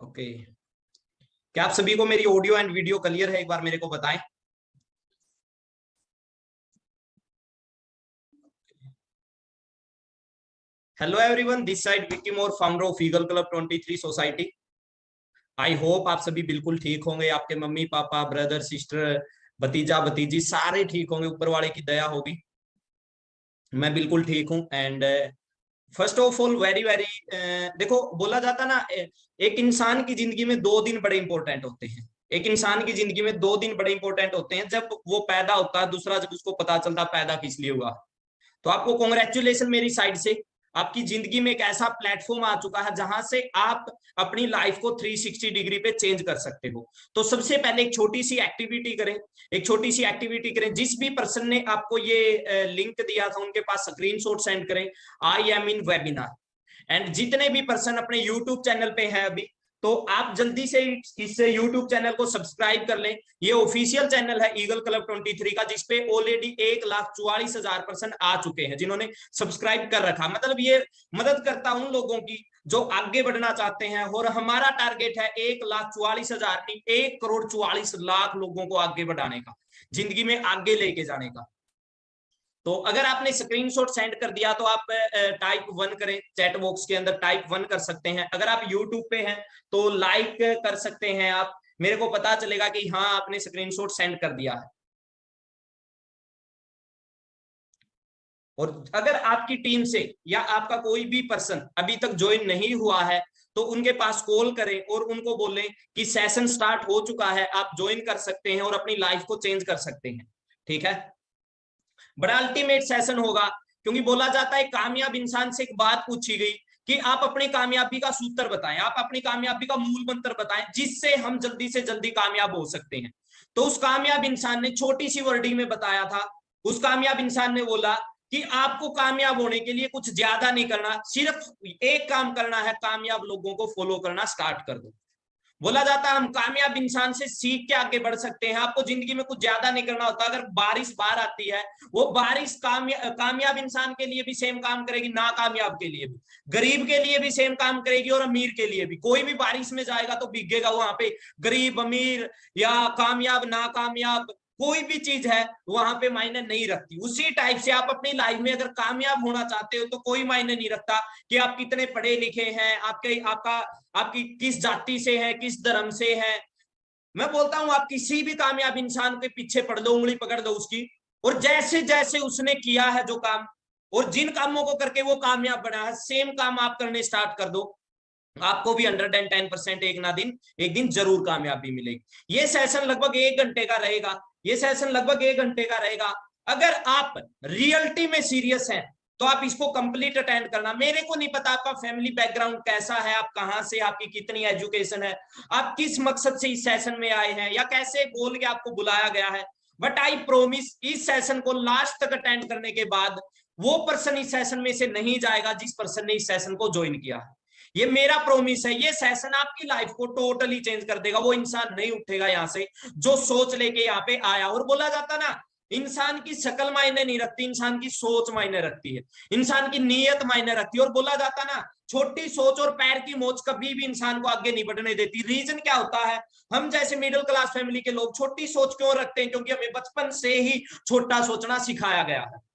Okay. क्या आप सभी को मेरी ऑडियो एंड वीडियो क्लियर है? एक बार मेरे को बताएं। Hello everyone, this side Vicky more, founder of eagle club 23 society. I hope आप सभी बिल्कुल ठीक होंगे। आपके मम्मी पापा, ब्रदर सिस्टर, भतीजा भतीजी सारे ठीक होंगे, ऊपर वाले की दया होगी। मैं बिल्कुल ठीक हूँ। And first of all very very, देखो बोला जाता ना, एक इंसान की जिंदगी में 2 दिन बड़े इंपॉर्टेंट होते हैं। एक इंसान की जिंदगी में 2 दिन बड़े इंपॉर्टेंट होते हैं, जब वो पैदा होता है, दूसरा जब उसको पता चलता पैदा किस लिए हुआ। तो आपको कॉन्ग्रेचुलेशन मेरी साइड से। आपकी जिंदगी में एक ऐसा प्लेटफॉर्म आ चुका है जहां से आप अपनी लाइफ को 360 डिग्री पे चेंज कर सकते हो। तो सबसे पहले एक छोटी सी एक्टिविटी करें। एक छोटी सी एक्टिविटी करें। जिस भी पर्सन ने आपको ये लिंक दिया था उनके पास स्क्रीनशॉट सेंड करें, I am in webinar. And जितने भी पर्सन अपने यूट्यूब चैनल पे हैं अभी, तो आप जल्दी से इस यूट्यूब चैनल को सब्सक्राइब कर लें। ये ऑफिशियल चैनल है ईगल क्लब 23 का, जिसपे ऑलरेडी 1,44,000 पर्सन आ चुके हैं जिन्होंने सब्सक्राइब कर रखा। मतलब ये मदद करता उन लोगों की जो आगे बढ़ना चाहते हैं। और हमारा टारगेट है 1,44,000 नहीं, 1,44,00,000 लोगों को आगे बढ़ाने का, जिंदगी में आगे लेके जाने का। तो अगर आपने स्क्रीनशॉट सेंड कर दिया तो आप टाइप 1 करें, चैट बॉक्स के अंदर टाइप 1 कर सकते हैं। अगर आप यूट्यूब पे हैं तो लाइक कर सकते हैं आप, मेरे को पता चलेगा कि हाँ आपने स्क्रीनशॉट सेंड कर दिया है। और अगर आपकी टीम से या आपका कोई भी पर्सन अभी तक ज्वाइन नहीं हुआ है तो उनके पास कॉल करें और उनको बोलें कि सेशन स्टार्ट हो चुका है, आप ज्वाइन कर सकते हैं और अपनी लाइफ को चेंज कर सकते हैं। ठीक है, बड़ा अल्टीमेट सेशन होगा। क्योंकि बोला जाता है कामयाब इंसान से एक बात पूछी गई कि आप अपनी कामयाबी का सूत्र बताएं, आप अपनी कामयाबी का मूल मंत्र बताएं जिससे हम जल्दी से जल्दी कामयाब हो सकते हैं। तो उस कामयाब इंसान ने छोटी सी वर्डिंग में बताया था। उस कामयाब इंसान ने बोला कि आपको कामयाब होने के लिए कुछ ज्यादा नहीं करना, सिर्फ एक काम करना है, कामयाब लोगों को फॉलो करना स्टार्ट कर दो। बोला जाता है हम कामयाब इंसान से सीख के आगे बढ़ सकते हैं। आपको जिंदगी में कुछ ज्यादा नहीं करना होता। अगर बारिश बाहर आती है, वो बारिश कामयाब इंसान के लिए भी सेम काम करेगी, नाकामयाब के लिए भी, गरीब के लिए भी सेम काम करेगी और अमीर के लिए भी। कोई भी बारिश में जाएगा तो भीगेगा वहां पे, गरीब अमीर या कामयाब नाकामयाब, कोई भी चीज है वहां पे मायने नहीं रखती। उसी टाइप से आप अपनी लाइफ में अगर कामयाब होना चाहते हो तो कोई मायने नहीं रखता कि आप कितने पढ़े लिखे हैं, आपके आपका आपकी किस जाति से है, किस धर्म से है। मैं बोलता हूं आप किसी भी कामयाब इंसान के पीछे पड़ दो, उंगली पकड़ दो उसकी, और जैसे जैसे उसने किया है जो काम और जिन कामों को करके वो कामयाब बना है, सेम काम आप करने स्टार्ट कर दो। आपको भी 110% एक दिन जरूर कामयाबी मिलेगी। ये सेशन लगभग 1 घंटे का रहेगा। ये सेशन लगभग 1 घंटे का रहेगा। अगर आप रियलिटी में सीरियस हैं तो आप इसको कंप्लीट अटेंड करना। मेरे को नहीं पता आपका फैमिली बैकग्राउंड कैसा है, आप कहां से, आपकी कितनी एजुकेशन है, आप किस मकसद से इस सेशन में आए हैं या कैसे बोल के आपको बुलाया गया है। बट आई प्रोमिस, इस सेशन को लास्ट तक अटेंड करने के बाद वो पर्सन इस सेशन में से नहीं जाएगा जिस पर्सन ने इस सेशन को ज्वाइन किया है। ये मेरा प्रोमिस है। ये सेशन आपकी लाइफ को टोटली चेंज कर देगा। वो इंसान नहीं उठेगा यहाँ से जो सोच लेके यहाँ पे आया। और बोला जाता ना, इंसान की शक्ल मायने नहीं रखती, इंसान की सोच मायने रखती है, इंसान की नीयत मायने रखती है। और बोला जाता ना, छोटी सोच और पैर की मोच कभी भी इंसान को आगे नहीं बढ़ने देती। रीजन क्या होता है? हम जैसे मिडिल क्लास फैमिली के लोग छोटी सोच क्यों रखते हैं? क्योंकि हमें बचपन से ही छोटा सोचना सिखाया गया है।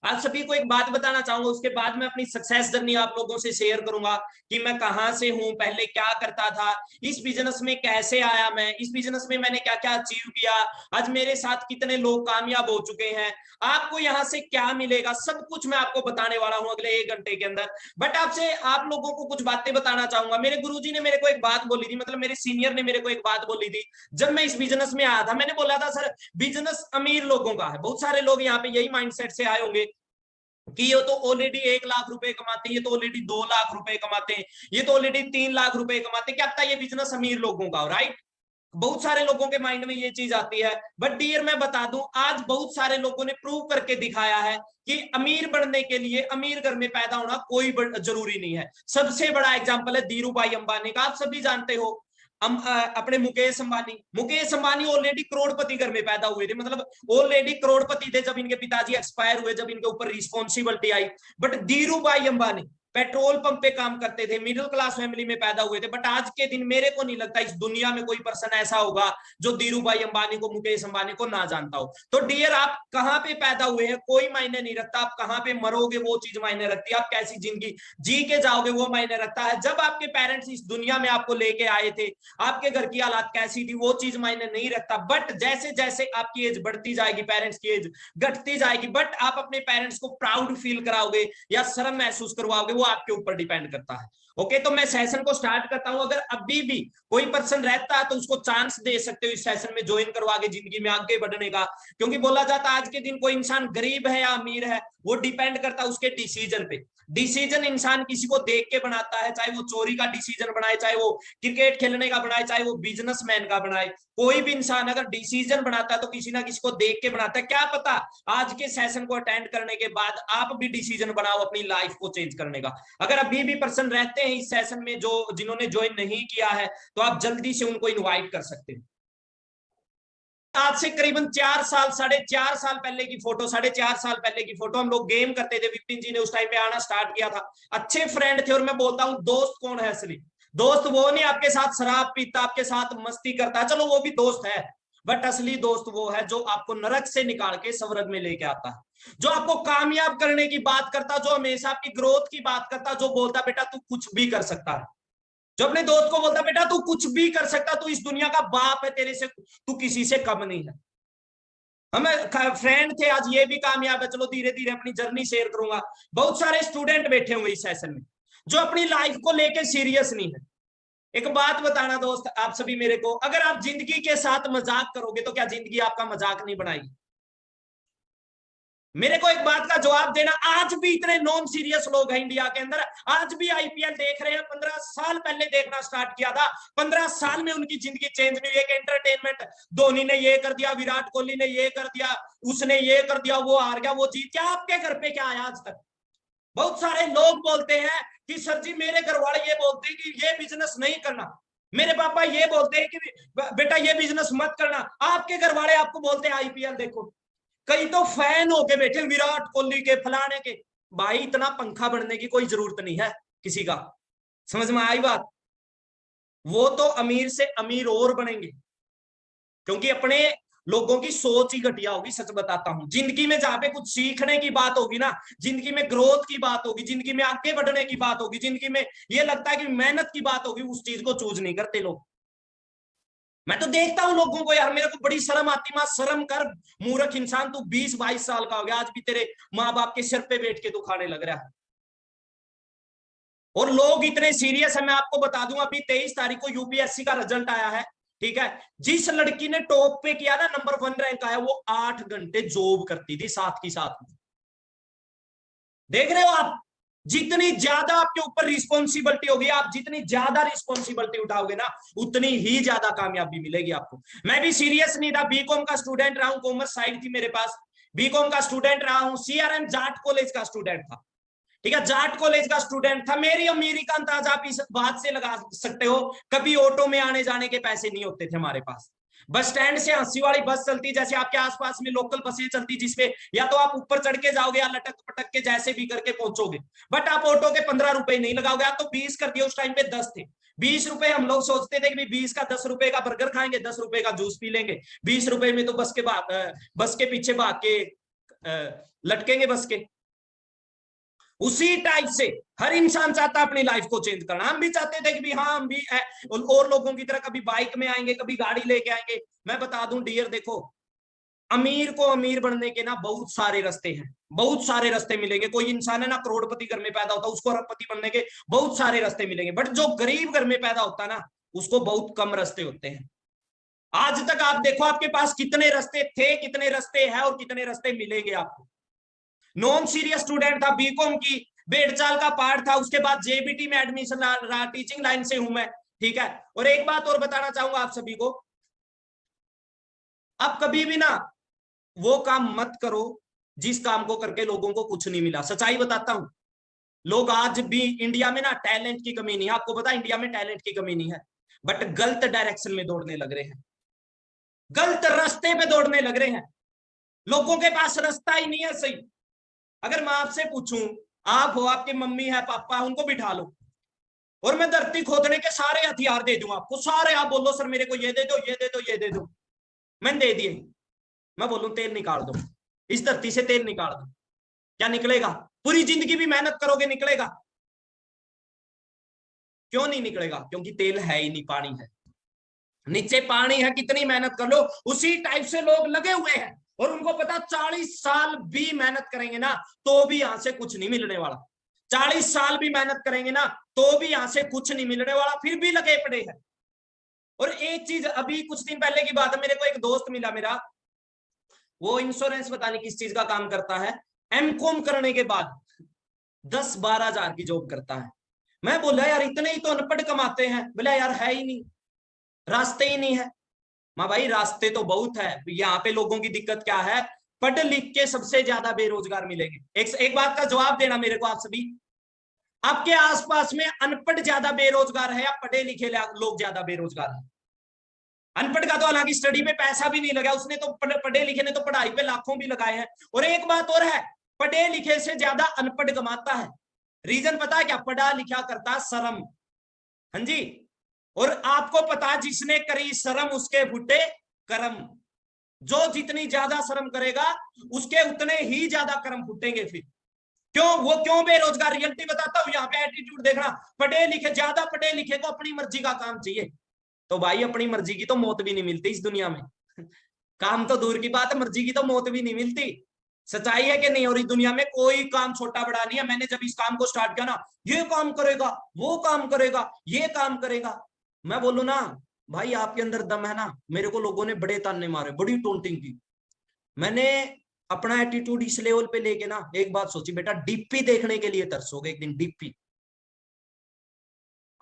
आप सभी को एक बात बताना चाहूंगा, उसके बाद मैं अपनी सक्सेस जर्नी आप लोगों से शेयर करूंगा कि मैं कहां से हूं, पहले क्या करता था, इस बिजनेस में कैसे आया, मैं इस बिजनेस में मैंने क्या क्या अचीव किया, आज मेरे साथ कितने लोग कामयाब हो चुके हैं, आपको यहां से क्या मिलेगा, सब कुछ मैं आपको बताने वाला हूं अगले 1 घंटे के अंदर। बट आपसे आप लोगों को कुछ बातें बताना चाहूंगा। मेरे गुरुजी ने मेरे को एक बात बोली थी, मतलब मेरे सीनियर ने मेरे को एक बात बोली थी जब मैं इस बिजनेस में आया था। मैंने बोला था सर बिजनेस अमीर लोगों का है। बहुत सारे लोग यहाँ पे यही माइंडसेट से आए होंगे कि ये तो ऑलरेडी 1 लाख रुपए कमाते हैं, ये तो ऑलरेडी 2 लाख रुपए कमाते हैं, ये तो ऑलरेडी 3 लाख रुपए कमाते हैं, क्या पता ये बिजनेस अमीर लोगों का हो। राइट, बहुत सारे लोगों के माइंड में ये चीज आती है। बट डियर मैं बता दूं, आज बहुत सारे लोगों ने प्रूव करके दिखाया है कि अमीर बनने के लिए अमीर घर में पैदा होना कोई जरूरी नहीं है। सबसे बड़ा एग्जांपल है धीरू भाई अंबानी का। आप सभी जानते हो अपने मुकेश अंबानी ऑलरेडी करोड़पति घर में पैदा हुए थे, मतलब ऑलरेडी करोड़पति थे जब इनके पिताजी एक्सपायर हुए, जब इनके ऊपर रिस्पॉन्सिबिलिटी आई। बट धीरू भाई अंबानी पेट्रोल पंप पे काम करते थे, मिडिल क्लास फैमिली में पैदा हुए थे। बट आज के दिन मेरे को नहीं लगता इस दुनिया में कोई पर्सन ऐसा होगा जो धीरू भाई अंबानी को, मुकेश अंबानी को ना जानता हो। तो डियर, आप कहां पे पैदा हुए हैं कोई मायने नहीं रखता, आप कहां पे मरोगे वो चीज मायने रखती है, आप कैसी जिंदगी जी के जाओगे वो मायने रखता है। जब आपके पेरेंट्स इस दुनिया में आपको लेके आए थे, आपके घर की हालात कैसी थी वो चीज मायने नहीं रखता। बट जैसे जैसे आपकी एज बढ़ती जाएगी, पेरेंट्स की एज घटती जाएगी, बट आप अपने पेरेंट्स को प्राउड फील कराओगे या शर्म महसूस करवाओगे, वो आपके ऊपर डिपेंड करता है। ओके, तो मैं सेशन को स्टार्ट करता हूं। अगर अभी भी कोई पर्सन रहता है तो उसको चांस दे सकते हो इस सेशन में ज्वाइन करवा के जिंदगी में आगे बढ़ने का। क्योंकि बोला जाता है आज के दिन कोई इंसान गरीब है या अमीर है वो डिपेंड करता है उसके डिसीजन पे। डिसीजन इंसान किसी को देख के बनाता है, चाहे वो चोरी का डिसीजन बनाए, चाहे वो क्रिकेट खेलने का बनाए, चाहे वो बिजनेसमैन का बनाए। कोई भी इंसान अगर डिसीजन बनाता है तो किसी ना किसी को देख के बनाता है। क्या पता आज के सेशन को अटेंड करने के बाद आप भी डिसीजन बनाओ अपनी लाइफ को चेंज करने का। अगर अभी भी पर्सन रहते हैं इस सेशन में जो जिन्होंने ज्वाइन नहीं किया है तो आप जल्दी से उनको इनवाइट कर सकते हैं। आज से करीबन 4 साल, 4.5 साल पहले की फोटो, 4.5 साल पहले की फोटो, हम लोग गेम करते थे। विपिन जी ने उस टाइम पे आना स्टार्ट किया था। अच्छे फ्रेंड थे। और मैं बोलता हूं दोस्त कौन है असली दोस्त? वो नहीं आपके साथ शराब पीता, आपके साथ मस्ती करता है, चलो वो भी दोस्त है। बट असली दोस्त वो है जो आपको नरक से निकाल के स्वर्ग में लेके आता है, जो आपको कामयाब करने की बात करता, जो हमेशा आपकी ग्रोथ की बात करता, जो बोलता बेटा तू कुछ भी कर सकता है, जो अपने दोस्त को बोलता बेटा तू कुछ भी कर सकता, तू इस दुनिया का बाप है, तेरे से तू किसी से कम नहीं है। हमें फ्रेंड थे, आज ये भी कामयाब है। चलो धीरे धीरे अपनी जर्नी शेयर करूंगा। बहुत सारे स्टूडेंट बैठे हुए इस सेशन में जो अपनी लाइफ को लेके सीरियस नहीं है। एक बात बताना दोस्त आप सभी मेरे को, अगर आप जिंदगी के साथ मजाक करोगे तो क्या जिंदगी आपका मजाक नहीं बनाएगी? मेरे को एक बात का जवाब देना। आज भी इतने नॉन सीरियस लोग हैं इंडिया के अंदर, आज भी आईपीएल देख रहे हैं। 15 साल पहले देखना स्टार्ट किया था, 15 साल में उनकी जिंदगी चेंज नहीं हुई। एक एंटरटेनमेंट, धोनी ने ये कर दिया, विराट कोहली ने ये कर दिया, उसने ये कर दिया, वो हार गया, वो जीत। क्या आपके घर पे क्या आया आज तक? बहुत सारे लोग बोलते हैं कि सर जी मेरे घर वाले ये बोलते हैं कि ये बिजनेस नहीं करना, मेरे पापा ये बोलते हैं कि बेटा ये बिजनेस मत करना। आपके घर वाले आपको बोलते हैं आईपीएल देखो। कई तो फैन होके बैठे विराट कोहली के, फलाने के। भाई इतना पंखा बनने की कोई जरूरत नहीं है किसी का। समझ में आई बात? वो तो अमीर से अमीर और बनेंगे क्योंकि अपने लोगों की सोच ही घटिया होगी। सच बताता हूं, जिंदगी में जहां पे कुछ सीखने की बात होगी ना, जिंदगी में ग्रोथ की बात होगी, जिंदगी में आगे बढ़ने की बात होगी, जिंदगी में ये लगता है कि मेहनत की बात होगी, उस चीज को चूज नहीं करते लोग। मैं तो देखता हूं लोगों को, यार मेरे को बड़ी शर्म आती। मां शर्म कर, मूर्ख इंसान, तू 20-22 साल का हो गया, आज भी तेरे माँ बाप के सिर पे बैठ के तू खाने लग रहा है। और लोग इतने सीरियस है, मैं आपको बता दूं अभी 23 तारीख को यूपीएससी का रिजल्ट आया है। ठीक है, जिस लड़की ने टॉप पे किया ना, नंबर 1 रैंक आया, वो 8 घंटे जॉब करती थी साथ की साथ में। देख रहे हो आप? जितनी ज्यादा आपके ऊपर रिस्पॉन्सिबिलिटी होगी, आप जितनी ज्यादा रिस्पॉन्सिबिलिटी उठाओगे ना, उतनी ही ज्यादा कामयाबी मिलेगी आपको। मैं भी सीरियस नहीं था, बीकॉम का स्टूडेंट रहा हूं, कॉमर्स साइड थी मेरे पास, बीकॉम का स्टूडेंट रहा हूं, सीआरएम जाट कॉलेज का स्टूडेंट था। ठीक है, जाट कॉलेज का स्टूडेंट था। मेरी अमीरी का अंदाजा आप इस बात से लगा सकते हो, कभी ऑटो में आने जाने के पैसे नहीं होते थे हमारे पास। बस स्टैंड से हंसी वाली बस चलती, जैसे आपके आसपास में लोकल बसें चलती, जिसपे या तो आप ऊपर चढ़ के जाओगे या लटक पटक के जैसे भी करके पहुंचोगे। बट आप ऑटो के 15 रुपए नहीं लगाओगे, आप तो 20 कर दिए। उस टाइम पे 10 थे। 20 रुपए हम लोग सोचते थे कि 20 का 10 रुपए का बर्गर खाएंगे, 10 रुपए का जूस पी लेंगे, 20 रुपए में तो बस के पीछे भाग के लटकेंगे बस के। उसी टाइप से हर इंसान चाहता है अपनी लाइफ को चेंज करना। हम भी चाहते थे कि भी हाँ हम भी और लोगों की तरह कभी बाइक में आएंगे, कभी गाड़ी लेके आएंगे। मैं बता दूं डियर, देखो अमीर को अमीर बनने के ना बहुत सारे रास्ते हैं, बहुत सारे रास्ते मिलेंगे। कोई इंसान है ना करोड़पति घर में पैदा होता है, उसको अरबपति बनने के बहुत सारे रास्ते मिलेंगे। बट जो गरीब घर में पैदा होता है ना, उसको बहुत कम रास्ते होते हैं। आज तक आप देखो आपके पास कितने रास्ते थे, कितने रास्ते हैं और कितने रास्ते मिलेंगे आपको। नॉन सीरियस स्टूडेंट था, बीकॉम की बेड़चाल का पार्ट था, उसके बाद जेबीटी में एडमिशन रहा, टीचिंग लाइन से हूं मैं। ठीक है, और एक बात और बताना चाहूंगा आप सभी को, अब कभी भी ना वो काम मत करो जिस काम को करके लोगों को कुछ नहीं मिला। सच्चाई बताता हूं, लोग आज भी इंडिया में ना टैलेंट की कमी नहीं है, आपको पता है इंडिया में टैलेंट की कमी नहीं है, बट गलत डायरेक्शन में दौड़ने लग रहे हैं, गलत रास्ते पे दौड़ने लग रहे हैं। लोगों के पास रास्ता ही नहीं है सही। अगर मैं आपसे पूछूं, आप हो, आपकी मम्मी है, पापा, उनको बिठा लो और मैं धरती खोदने के सारे हथियार दे दूं आपको, सारे। आप बोलो सर मेरे को ये दे दो, ये दे दो, ये दे दो, मैंने दे दिए। मैं बोलूं तेल निकाल दो, इस धरती से तेल निकाल दो, क्या निकलेगा? पूरी जिंदगी भी मेहनत करोगे, निकलेगा? क्यों नहीं निकलेगा? क्योंकि तेल है ही नहीं, पानी है, नीचे पानी है, कितनी मेहनत कर लो। उसी टाइप से लोग लगे हुए हैं और उनको पता 40 साल भी मेहनत करेंगे ना तो भी यहां से कुछ नहीं मिलने वाला। 40 साल भी मेहनत करेंगे ना तो भी यहां से कुछ नहीं मिलने वाला, फिर भी लगे पड़े हैं। और एक चीज, अभी कुछ दिन पहले की बात है, मेरे को एक दोस्त मिला मेरा, वो इंश्योरेंस पता नहीं किस चीज का काम करता है, एमकॉम करने के बाद 10-12 हजार की जॉब करता है। मैं बोला यार इतने ही तो अनपढ़ कमाते हैं। बोला यार है ही नहीं, रास्ते ही नहीं है। माँ भाई रास्ते तो बहुत है, यहाँ पे लोगों की दिक्कत क्या है, पढ़ लिख के सबसे ज्यादा बेरोजगार मिलेंगे। एक बात का जवाब देना मेरे को आप सभी, आपके आसपास में अनपढ़ ज्यादा बेरोजगार है या पढ़े लिखे लोग ज्यादा बेरोजगार है? अनपढ़ का तो हालांकि स्टडी पे पैसा भी नहीं लगा, उसने तो पढ़े लिखे ने तो पढ़ाई पे लाखों भी लगाए हैं। और एक बात और है, पढ़े लिखे से ज्यादा अनपढ़ कमाता है। रीजन पता है क्या? पढ़ा लिखा करता शर्म। हाँ जी। और आपको पता, जिसने करी शर्म उसके फुटे कर्म। जो जितनी ज्यादा शर्म करेगा उसके उतने ही ज्यादा कर्म फूटेंगे। फिर क्यों वो क्यों बेरोजगार? रियलिटी बताता हूं, यहाँ पे एटीट्यूड देखना। पढ़े लिखे, ज्यादा पढ़े लिखे को अपनी मर्जी का काम चाहिए, तो भाई अपनी मर्जी की तो मौत भी नहीं मिलती इस दुनिया में। काम तो दूर की बात है, मर्जी की तो मौत भी नहीं मिलती। सच्चाई है कि नहीं? और इस दुनिया में कोई काम छोटा बड़ा नहीं है। मैंने जब इस काम को स्टार्ट किया ना, ये काम करेगा, वो काम करेगा, ये काम करेगा, मैं बोलू ना भाई आपके अंदर दम है ना। मेरे को लोगों ने बड़े ताने मारे, बड़ी टोंटिंग की। मैंने अपना एटीट्यूड इस लेवल पे लेके ना एक बात सोची, बेटा डीपी देखने के लिए तरसोगे एक दिन, डीपी।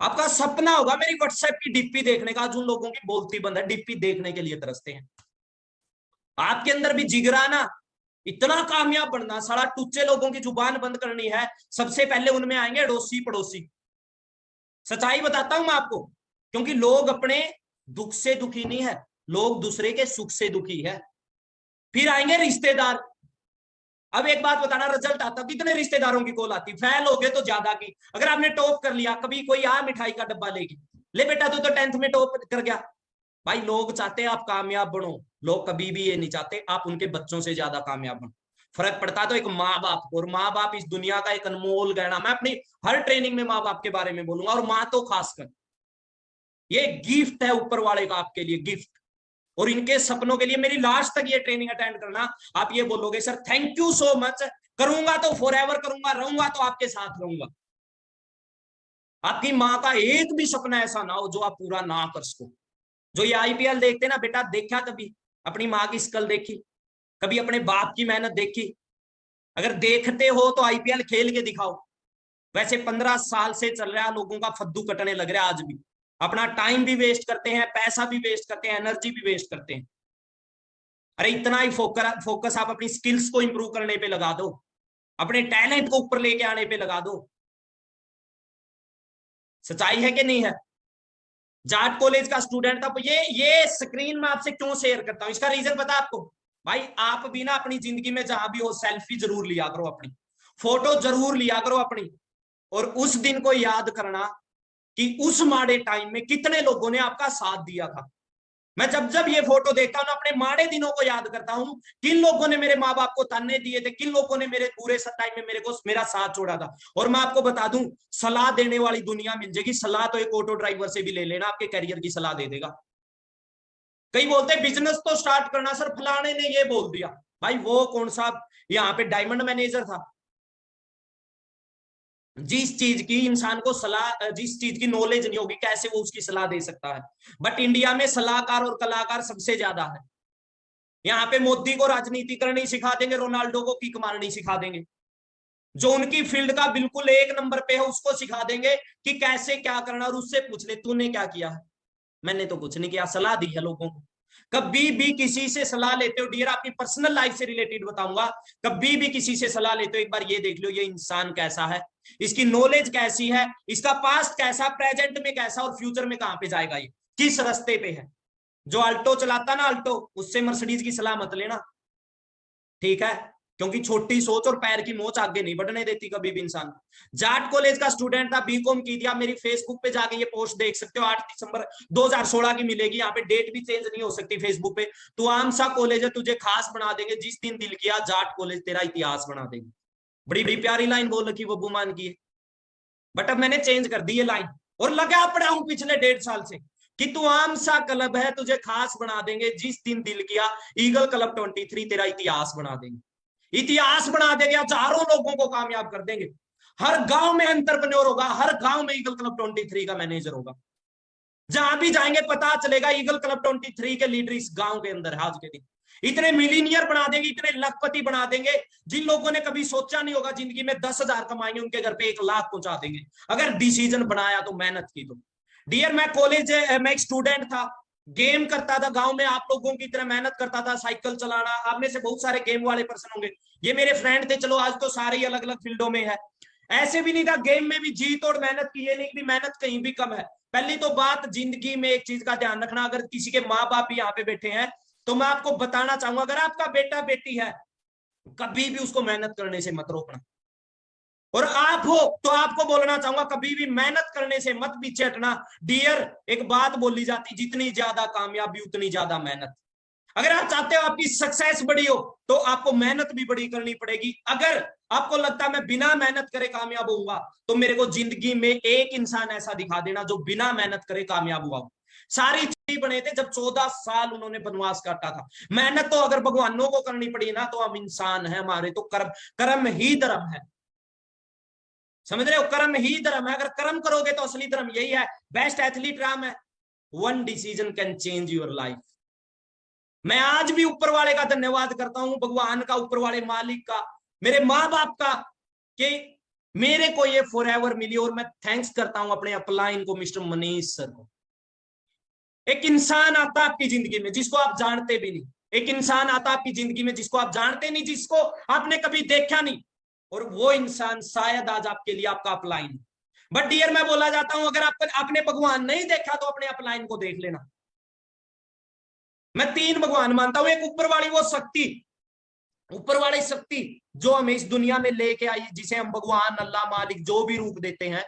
आपका सपना होगा मेरी व्हाट्सएप की डीपी देखने का। आज उन लोगों की बोलती बंद है, डीपी देखने के लिए तरसते हैं। आपके अंदर भी जिगरा ना, इतना कामयाब बनना, सारा टुच्चे लोगों की जुबान बंद करनी है। सबसे पहले उनमें आएंगे अड़ोसी पड़ोसी। सच्चाई बताता हूं मैं आपको, क्योंकि लोग अपने दुख से दुखी नहीं है, लोग दूसरे के सुख से दुखी है। फिर आएंगे रिश्तेदार। अब एक बात बताना, रिजल्ट आता कितने रिश्तेदारों की कॉल आती, फेल हो गए तो ज्यादा की। अगर आपने टॉप कर लिया, कभी कोई आ मिठाई का डब्बा लेके, ले बेटा तू तो 10th में टॉप कर गया। भाई लोग चाहते हैं आप कामयाब बनो, लोग कभी भी ये नहीं चाहते आप उनके बच्चों से ज्यादा कामयाब बनो। फर्क पड़ता तो एक माँ बाप को, और माँ बाप इस दुनिया का एक अनमोल गहना। मैं अपनी हर ट्रेनिंग में माँ बाप के बारे में बोलूंगा, और माँ तो खासकर, ये गिफ्ट है ऊपर वाले का आपके लिए, गिफ्ट। और इनके सपनों के लिए मेरी लास्ट तक ये ट्रेनिंग अटेंड करना। आप ये बोलोगे sir thank you so much, करूंगा तो फॉरएवर करूंगा, रहूंगा तो आपके साथ रहूंगा। आपकी माँ का एक भी सपना ऐसा ना हो जो आप पूरा ना कर सको। जो ये आईपीएल देखते ना बेटा, देखा कभी अपनी माँ की स्कल देखी? कभी अपने बाप की मेहनत देखी? अगर देखते हो तो आईपीएल खेल के दिखाओ। वैसे 15 साल से चल रहा है, लोगों का फद्दू कटने लग रहा है आज भी। अपना टाइम भी वेस्ट करते हैं, पैसा भी वेस्ट करते हैं, एनर्जी भी वेस्ट करते हैं। अरे इतना ही फोकस आप अपनी स्किल्स को इंप्रूव करने पे लगा दो, अपने टैलेंट को ऊपर लेके आने पे लगा दो। सच्चाई है कि नहीं है? जाट कॉलेज का स्टूडेंट था। ये स्क्रीन में आपसे क्यों शेयर करता हूं, इसका रीजन पता है आपको? भाई आप भी ना अपनी जिंदगी में जहां भी हो सेल्फी जरूर लिया करो, अपनी फोटो जरूर लिया करो अपनी। और उस दिन को याद करना कि उस माड़े टाइम में कितने लोगों ने आपका साथ दिया था। मैं जब जब ये फोटो देखता हूं ना, अपने माड़े दिनों को याद करता हूं, किन लोगों ने मेरे माँ बाप को ताने दिए थे, किन लोगों ने मेरे पूरे टाइम में मेरा साथ छोड़ा था। और मैं आपको बता दूं, सलाह देने वाली दुनिया मिल जाएगी। सलाह तो एक ऑटो ड्राइवर से भी ले लेना, आपके करियर की सलाह दे देगा। कई बोलते हैं बिजनेस तो स्टार्ट करना सर, फलाने ने ये बोल दिया। भाई वो कौन सा यहाँ पे डायमंड मैनेजर था? जिस चीज की इंसान को सलाह, जिस चीज की नॉलेज नहीं होगी, कैसे वो उसकी सलाह दे सकता है? बट इंडिया में सलाहकार और कलाकार सबसे ज्यादा है। यहाँ पे मोदी को राजनीति करनी सिखा देंगे, रोनाल्डो को किक मारनी सिखा देंगे। जो उनकी फील्ड का बिल्कुल एक नंबर पे है उसको सिखा देंगे कि कैसे क्या करना। और उससे पूछ ले तूने क्या किया है? मैंने तो कुछ नहीं किया, सलाह दी है लोगों को। कभी भी किसी से सलाह लेते हो, डियर आपकी पर्सनल लाइफ से रिलेटेड बताऊंगा, कभी भी किसी से सलाह लेते हो एक बार ये देख लो ये इंसान कैसा है, इसकी नॉलेज कैसी है, इसका पास्ट कैसा, प्रेजेंट में कैसा, और फ्यूचर में कहां पे जाएगा, ये किस रास्ते पे है। जो अल्टो चलाता ना, अल्टो, उससे मर्सिडीज की सलाह मत लेना, ठीक है? क्योंकि छोटी सोच और पैर की मोच आगे नहीं बढ़ने देती कभी भी इंसान। जाट कॉलेज का स्टूडेंट था, बीकॉम की थी। आप मेरी फेसबुक पे जाके ये पोस्ट देख सकते हो, 8 दिसंबर 2016 की मिलेगी, यहाँ पे डेट भी चेंज नहीं हो सकती फेसबुक पे। तू आम सा कॉलेज है, तुझे खास बना देंगे जिस दिन दिल किया, जाट कॉलेज तेरा इतिहास बना देंगे। बड़ी बड़ी प्यारी लाइन बोल रखी बब्बू मान की है, बट अब मैंने चेंज कर दी ये लाइन और लगा पड़ा हूं पिछले 1.5 साल से कि तू आम सा क्लब है, तुझे खास बना देंगे जिस दिन दिल किया, ईगल क्लब 23 तेरा इतिहास बना देंगे। इतिहास बना देंगे, हजारों लोगों को कामयाब कर देंगे। हर गांव में एंटरप्रेन्योर होगा, हर गांव में ईगल क्लब 23 का मैनेजर होगा। जहां भी जाएंगे पता चलेगा ईगल क्लब 23 के लीडर इस गांव के अंदर है। आज के दिन इतने मिलीनियर बना देंगे, इतने लखपति बना देंगे, जिन लोगों ने कभी सोचा नहीं होगा जिंदगी में 10,000 कमाएंगे, उनके घर पे 1 लाख पहुंचा देंगे अगर डिसीजन बनाया तो, मेहनत की तो। डियर, मैं कॉलेज मैं एक स्टूडेंट था, गेम करता था गांव में, आप लोगों की तरह मेहनत करता था, साइकिल चलाना। आप में से बहुत सारे गेम वाले पर्सन होंगे, ये मेरे फ्रेंड थे। चलो आज तो सारे ही अलग अलग फील्डों में है। ऐसे भी नहीं था, गेम में भी जी तोड़ मेहनत की, ये नहीं कि मेहनत कहीं भी कम है। पहली तो बात, जिंदगी में एक चीज का ध्यान रखना, अगर किसी के माँ बाप भी यहाँ पे बैठे हैं तो मैं आपको बताना चाहूंगा, अगर आपका बेटा बेटी है, कभी भी उसको मेहनत करने से मत रोकना। और आप हो तो आपको बोलना चाहूंगा, कभी भी मेहनत करने से मत पीछे हटना। डियर, एक बात बोली जाती, जितनी ज्यादा कामयाबी उतनी ज्यादा मेहनत। अगर आप चाहते हो आपकी सक्सेस बड़ी हो तो आपको मेहनत भी बड़ी करनी पड़ेगी। अगर आपको लगता है मैं बिना मेहनत करे कामयाब होऊंगा, तो मेरे को जिंदगी में एक इंसान ऐसा दिखा देना जो बिना मेहनत करे कामयाब हुआ। सारी चीज बने थे जब 14 साल उन्होंने वनवास काटा था। मेहनत तो अगर भगवानों को करनी पड़ी ना, तो हम इंसान है, हमारे तो कर्म, कर्म ही धर्म है। समझ रहे हो, कर्म ही धर्म है। अगर कर्म करोगे तो असली धर्म यही है। बेस्ट एथलीट राम है, one decision can change your life. मैं आज भी ऊपर वाले का धन्यवाद करता हूं, भगवान का, ऊपर वाले मालिक का, मेरे माँ बाप का, कि मेरे को ये फॉरएवर मिली। और मैं थैंक्स करता हूं अपने अपलाइन को, मिस्टर मनीष सर को। एक इंसान आता आपकी जिंदगी में जिसको आप जानते भी नहीं, एक इंसान आता आपकी जिंदगी में जिसको आप जानते नहीं, जिसको आपने कभी देखा नहीं, और वो इंसान शायद आज आपके लिए आपका अपलाइन। बट डियर, मैं बोला जाता हूं, अगर आपने भगवान नहीं देखा तो अपने अपलाइन को देख लेना। मैं 3 भगवान मानता हूं, एक ऊपर वाली वो शक्ति, ऊपर वाली शक्ति जो हमें इस दुनिया में लेके आई, जिसे हम भगवान, अल्लाह, मालिक जो भी रूप देते हैं,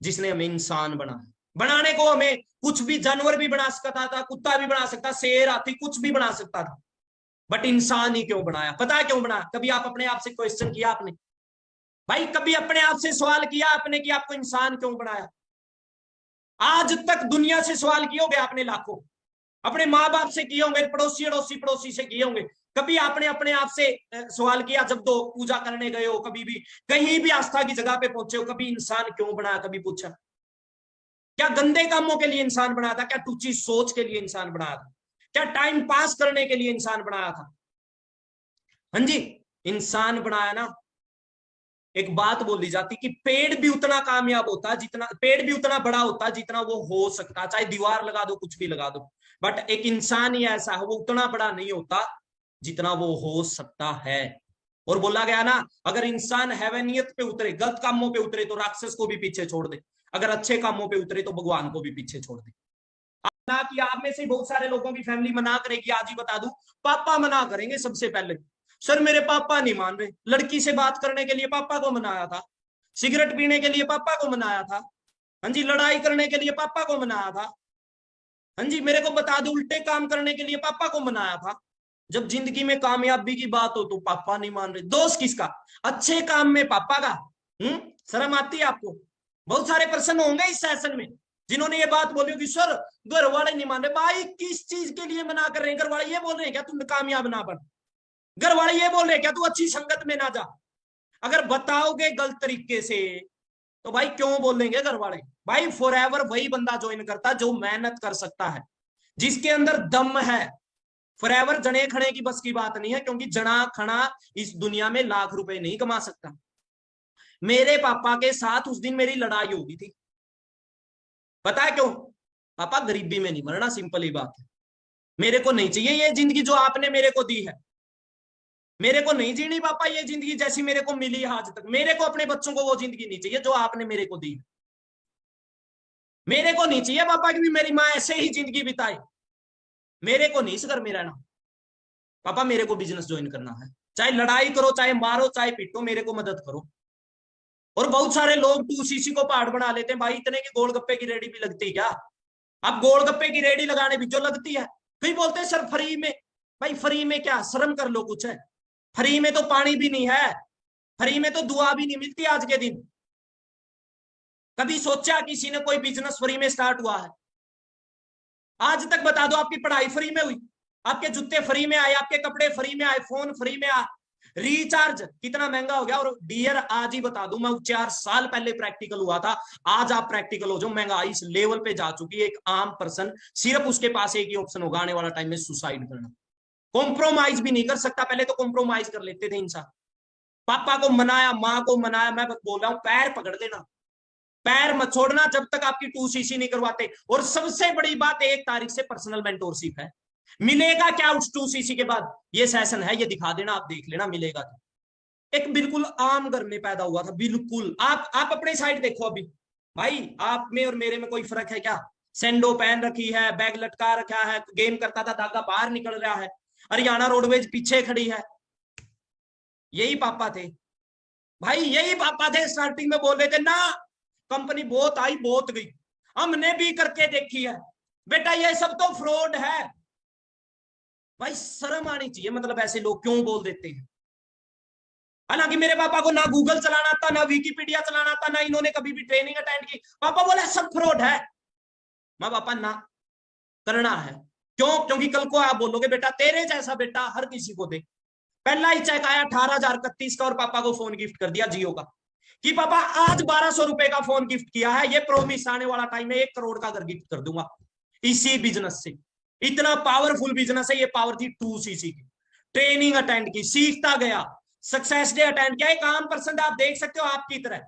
जिसने हमें इंसान बनाया। बनाने को हमें कुछ भी जानवर भी बना सकता था, कुत्ता भी बना सकता, शेर, हाथी, कुछ भी बना सकता था, बट इंसान ही क्यों बनाया? पता है क्यों बनाया? कभी आप अपने आप से क्वेश्चन किया आपने? भाई कभी अपने आप से सवाल किया आपने कि आपको इंसान क्यों बनाया? आज तक दुनिया से सवाल किए होंगे आपने लाखों, अपने माँ बाप से किए होंगे, पड़ोसी अड़ोसी पड़ोसी से किए होंगे। कभी आपने अपने आप से सवाल किया, जब दो पूजा करने गए हो, कभी भी कहीं भी आस्था की जगह पे पहुंचे हो, कभी इंसान क्यों बनाया कभी पूछा? क्या गंदे कामों के लिए इंसान बनाया था? क्या टूची सोच के लिए इंसान बनाया था? क्या टाइम पास करने के लिए इंसान बनाया था? हाँ जी, इंसान बनाया ना। एक बात बोली जाती कि पेड़ भी उतना कामयाब होता जितना, पेड़ भी उतना बड़ा होता जितना वो हो सकता, चाहे दीवार लगा दो, कुछ भी लगा दो, बट एक इंसान ही ऐसा है, वो उतना बड़ा नहीं होता जितना वो हो सकता है। और बोला गया ना, अगर इंसान हैवानियत पे उतरे, गलत कामों पे उतरे, तो राक्षस को भी पीछे छोड़ दे, अगर अच्छे कामों पे उतरे तो भगवान को भी पीछे छोड़ दे। ना कि आप में से बहुत सारे लोगों की फैमिली मना करेगी, आज ही बता दूं, पापा मना करेंगे सबसे पहले। सर मेरे पापा नहीं मान रहे, लड़की से बात करने के लिए पापा को मनाया था, सिगरेट पीने के लिए पापा को मनाया था, हाँ जी, लड़ाई करने के लिए पापा को मनाया था, हाँ जी, मेरे को बता दो, उल्टे काम करने के लिए पापा को मनाया था। जब जिंदगी में कामयाबी की बात हो तो पापा नहीं मान रहे। दोस्त किसका? अच्छे काम में पापा का। शर्म आती है आपको? बहुत सारे पर्सन होंगे इस सेशन में जिन्होंने ये बात बोली कि सर घर वाले नहीं मान रहे। भाई किस चीज के लिए मना कर रहे हैं? घर वाले ये बोल रहे हैं क्या तुम कामयाब ना बन? घर वाले ये बोल रहे हैं क्या तू अच्छी संगत में ना जा? अगर बताओगे गलत तरीके से तो भाई क्यों बोलेंगे घर वाले? भाई फॉरएवर वही बंदा ज्वाइन करता जो मेहनत कर सकता है, जिसके अंदर दम है। फॉरएवर जने खड़े की बस की बात नहीं है, क्योंकि जना खड़ा इस दुनिया में लाख रुपए नहीं कमा सकता। मेरे पापा के साथ उस दिन मेरी लड़ाई हो गई थी, पता है क्यों? पापा गरीबी में नहीं मरना, सिंपल ही बात है। मेरे को नहीं चाहिए ये जिंदगी जो आपने मेरे को दी है। मेरे को नहीं जीनी पापा ये जिंदगी जैसी मेरे को मिली है आज तक। मेरे को अपने बच्चों को वो जिंदगी नहीं चाहिए जो आपने मेरे को दी है। मेरे को नहीं चाहिए पापा की भी मेरी माँ ऐसे ही जिंदगी बिताए। मेरे को नहीं इस घर में रहना पापा, मेरे को बिजनेस ज्वाइन करना है। चाहे लड़ाई करो, चाहे मारो, चाहे पीटो, मेरे को मदद करो। और बहुत सारे लोग 2cc को पहाड़ बना लेते हैं। भाई इतने की गोलगप्पे की रेडी भी लगती है क्या? अब गोलगप्पे की रेडी लगाने भी जो लगती है, फिर बोलते हैं सर फ्री में। भाई फ्री में क्या, शर्म कर लो कुछ है। फ्री में तो पानी भी नहीं है, फ्री में तो दुआ भी नहीं मिलती आज के दिन। कभी सोचा किसी ने कोई बिजनेस फ्री में स्टार्ट हुआ है? आज तक बता दो, आपकी पढ़ाई फ्री में हुई, आपके जूते फ्री में आए, आपके कपड़े फ्री में आए, फोन फ्री में आए, रिचार्ज कितना महंगा हो गया। और डियर आज ही बता दूं, मैं 4 साल पहले प्रैक्टिकल हुआ था, आज आप प्रैक्टिकल हो जो महंगाई इस लेवल पे जा चुकी है, एक आम पर्सन सिर्फ उसके पास एक ही ऑप्शन होगा आने वाला टाइम में, सुसाइड करना। कॉम्प्रोमाइज भी नहीं कर सकता, पहले तो कॉम्प्रोमाइज कर लेते थे इंसान। पापा को मनाया, माँ को मनाया, मैं बोल रहा हूं पैर पकड़ लेना, पैर मत छोड़ना जब तक आपकी 2cc नहीं करवाते। और सबसे बड़ी बात, 1 तारीख से पर्सनल मेंटोरशिप है। मिलेगा क्या उस 2cc के बाद? ये सेशन है, ये दिखा देना, आप देख लेना मिलेगा क्या। एक बिल्कुल आम घर में पैदा हुआ था, बिल्कुल। आप अपने साइड देखो अभी, भाई आप में और मेरे में कोई फर्क है क्या? सैंडो पहन रखी है, बैग लटका रखा है, गेम करता था, धागा बाहर निकल रहा है, हरियाणा रोडवेज पीछे खड़ी है। यही पापा थे भाई, यही पापा थे। स्टार्टिंग में बोल रहे थे ना, कंपनी बहुत आई बहुत गई, हमने भी करके देखी है बेटा, ये सब तो फ्रॉड है। भाई शर्म आनी चाहिए, मतलब ऐसे लोग क्यों बोल देते हैं? हालांकि मेरे पापा को ना गूगल चलाना आता, ना विकीपीडिया चलाना आता, ना इन्होंने कभी भी ट्रेनिंग अटेंड की। पापा बोले सब फ्रॉड है। माँ पापा ना करना है, क्यों? क्योंकि कल को आप बोलोगे बेटा तेरे जैसा बेटा हर किसी को दे। पहला ही चेक आया 18,031 का, और पापा को फोन गिफ्ट कर दिया जियो का, कि पापा आज 1200 रुपए का फोन गिफ्ट किया है, ये प्रोमिस आने वाला टाइम में 1 करोड़ का घर गिफ्ट कर दूंगा इसी बिजनेस से। इतना पावरफुल बिजनेस है ये। पावर थी 2cc की। ट्रेनिंग अटेंड की, सीखता गया, सक्सेस डे अटेंड किया, एक आम पर्सन आप देख सकते हो आपकी तरह।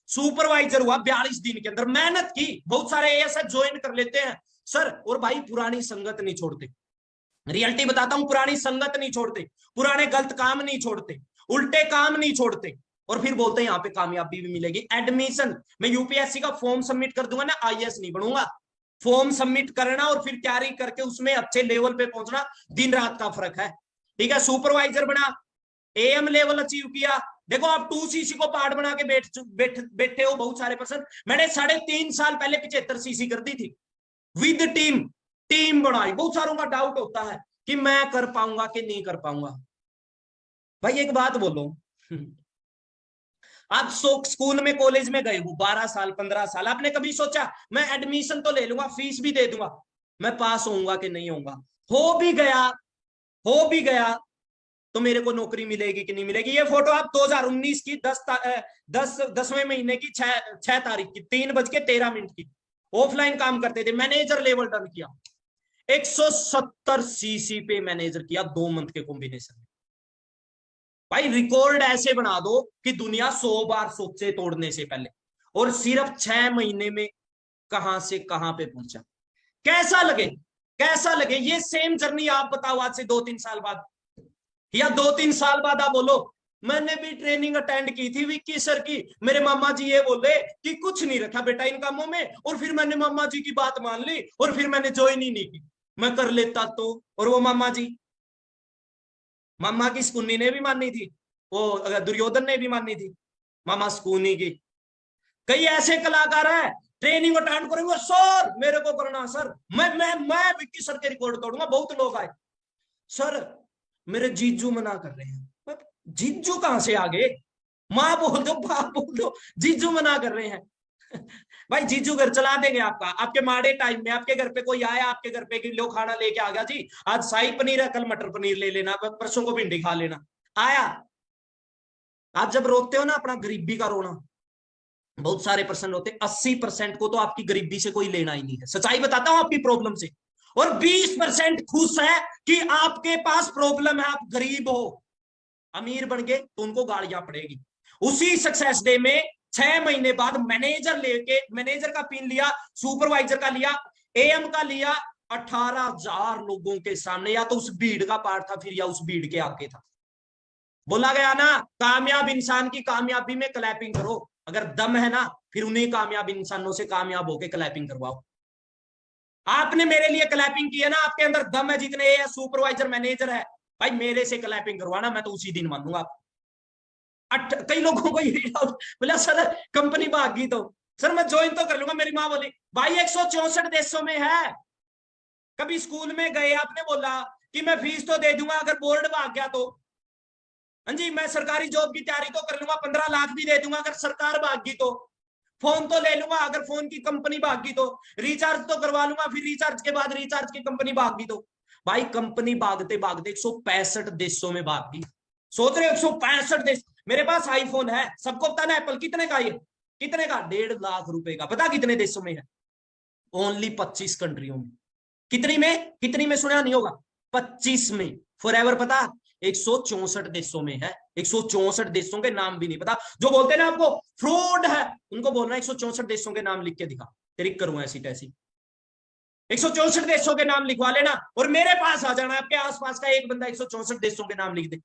सुपरवाइजर हुआ 42 दिन के अंदर, मेहनत की। बहुत सारे एएसएफ ज्वाइन कर लेते हैं सर, और भाई पुरानी संगत नहीं छोड़ते। रियलिटी बताता हूं, पुरानी संगत नहीं छोड़ते, पुराने गलत काम नहीं छोड़ते, उल्टे काम नहीं छोड़ते, और फिर बोलते हैं यहाँ पे कामयाबी भी मिलेगी। एडमिशन, मैं यूपीएससी का फॉर्म सबमिट कर दूंगा ना, आईएएस नहीं बनूंगा। फॉर्म सबमिट करना और फिर तैयारी करके उसमें अच्छे लेवल पे पहुंचना, दिन रात का फर्क है। ठीक है, सुपरवाइजर बना, एएम लेवल अचीव किया। देखो आप 2cc को पार्ट बना के बैठे हो बहुत सारे पर्सन। मैंने 3.5 साल पहले 75cc कर दी थी विद टीम। टीम बनाई। बहुत सारों का डाउट होता है कि मैं कर पाऊंगा कि नहीं कर पाऊंगा। भाई एक बात बोलो, आप स्कूल में कॉलेज में गए हो 12 साल 15 साल, आपने कभी सोचा मैं एडमिशन तो ले लूंगा, फीस भी दे दूंगा, मैं पास होऊंगा कि नहीं होऊंगा? हो भी गया, हो भी गया, तो मेरे को नौकरी मिलेगी कि नहीं मिलेगी? ये फोटो आप 2019 की 10वें महीने की 6 तारीख की 3:13 की, ऑफलाइन काम करते थे, मैनेजर लेवल डन किया, 170cc पे मैनेजर किया 2 मंथ के कॉम्बिनेशन में। भाई रिकॉर्ड ऐसे बना दो कि दुनिया 100 बार सोचे तोड़ने से पहले, और सिर्फ 6 महीने में कहां से कहां पे पहुंचा। कैसा लगे, कैसा लगे? ये सेम जर्नी आप बताओ आज से 2-3 साल बाद, या 2-3 साल बाद आप बोलो मैंने भी ट्रेनिंग अटेंड की थी विक्की सर की, मेरे मामा जी ये बोले कि कुछ नहीं रखा बेटा इन कामों में, और फिर मैंने मामा जी की बात मान ली और फिर मैंने ज्वाइन ही नहीं की, मैं कर लेता तो। और वो मामा जी, मामा की स्कूनी ने भी मानी थी, वो दुर्योधन ने भी मानी थी, मामा स्कूनी की। कई ऐसे कलाकार है ट्रेनिंग अटेंड करेंगे, सर मेरे को करना सर, मैं विक्की सर के रिकॉर्ड तोड़ूंगा। बहुत लोग आए, सर मेरे जीजू मना कर रहे हैं। जीजू कहां से आ गए? माँ बोल दो, बाप बोल दो, जीजू मना कर रहे हैं। भाई जीजू घर चला देंगे आपका, आपके माड़े टाइम में आपके घर पे कोई आया, आपके घर पे कि लो खाना लेके आ गया जी, आज शाही पनीर है, कल मटर पनीर ले लेना, परसों को भिंडी खा लेना, आया। आप जब रोते हो ना अपना गरीबी का रोना, बहुत सारे पर्सन होते, 80% को तो आपकी गरीबी से कोई लेना ही नहीं है, सच्चाई बताता हूं आपकी प्रॉब्लम से। और 20% खुश है कि आपके पास प्रॉब्लम है, आप गरीब हो। अमीर बन गए तो उनको गालियां पड़ेगी। उसी सक्सेस डे में 6 महीने बाद मैनेजर लेके, मैनेजर का पिन लिया, सुपरवाइजर का लिया, एएम का लिया, 18,000 लोगों के सामने, या तो उस भीड़ का पार्ट था फिर, या उस भीड़ के आगे था। बोला गया ना, कामयाब इंसान की कामयाबी में क्लैपिंग करो, अगर दम है ना फिर उन्हीं कामयाब इंसानों से कामयाब होकर क्लैपिंग करवाओ। आपने मेरे लिए क्लैपिंग की है ना, आपके अंदर दम है, जितने ये सुपरवाइजर मैनेजर है, भाई मेरे से क्लैपिंग करवाना, मैं तो उसी दिन मानूंगा। कई लोगों को ये डाउट, बोला सर कंपनी भाग गई तो सर मैं ज्वाइन तो कर लूंगा। मेरी माँ बोली भाई 164 देशों में है। कभी स्कूल में गए आपने बोला कि मैं फीस तो दे दूंगा अगर बोर्ड भाग गया तो? हाँ जी, मैं सरकारी जॉब की तैयारी तो कर लूंगा, 15 लाख भी दे दूंगा अगर सरकार भाग गई तो। फोन तो ले लूंगा अगर फोन की कंपनी भाग गई तो। रिचार्ज तो करवा लूंगा, फिर रिचार्ज के बाद रिचार्ज की कंपनी भाग गई तो। भाई कंपनी भागते भागते 165 देशों में भाग गई। सोच रहे हो 165 देश। मेरे पास आईफोन है, सबको पता ना एप्पल कितने का, ये कितने का, 1.5 लाख रुपए का। पता कितने देशों में है? ओनली 25 कंट्रियों में। कितनी में सुना नहीं होगा? 25 में। फॉरएवर पता 164 देशों में है। 164 देशों के नाम भी नहीं पता। जो बोलते हैं ना आपको फ्रॉड है, उनको बोलना 164 देशों के नाम लिख के दिखा, ट्रिक करूंगा ऐसी तैसी। 164 देशों के नाम लिखवा लेना और मेरे पास आ जाना। आपके आसपास का एक बंदा 164 देशों के नाम लिख दे,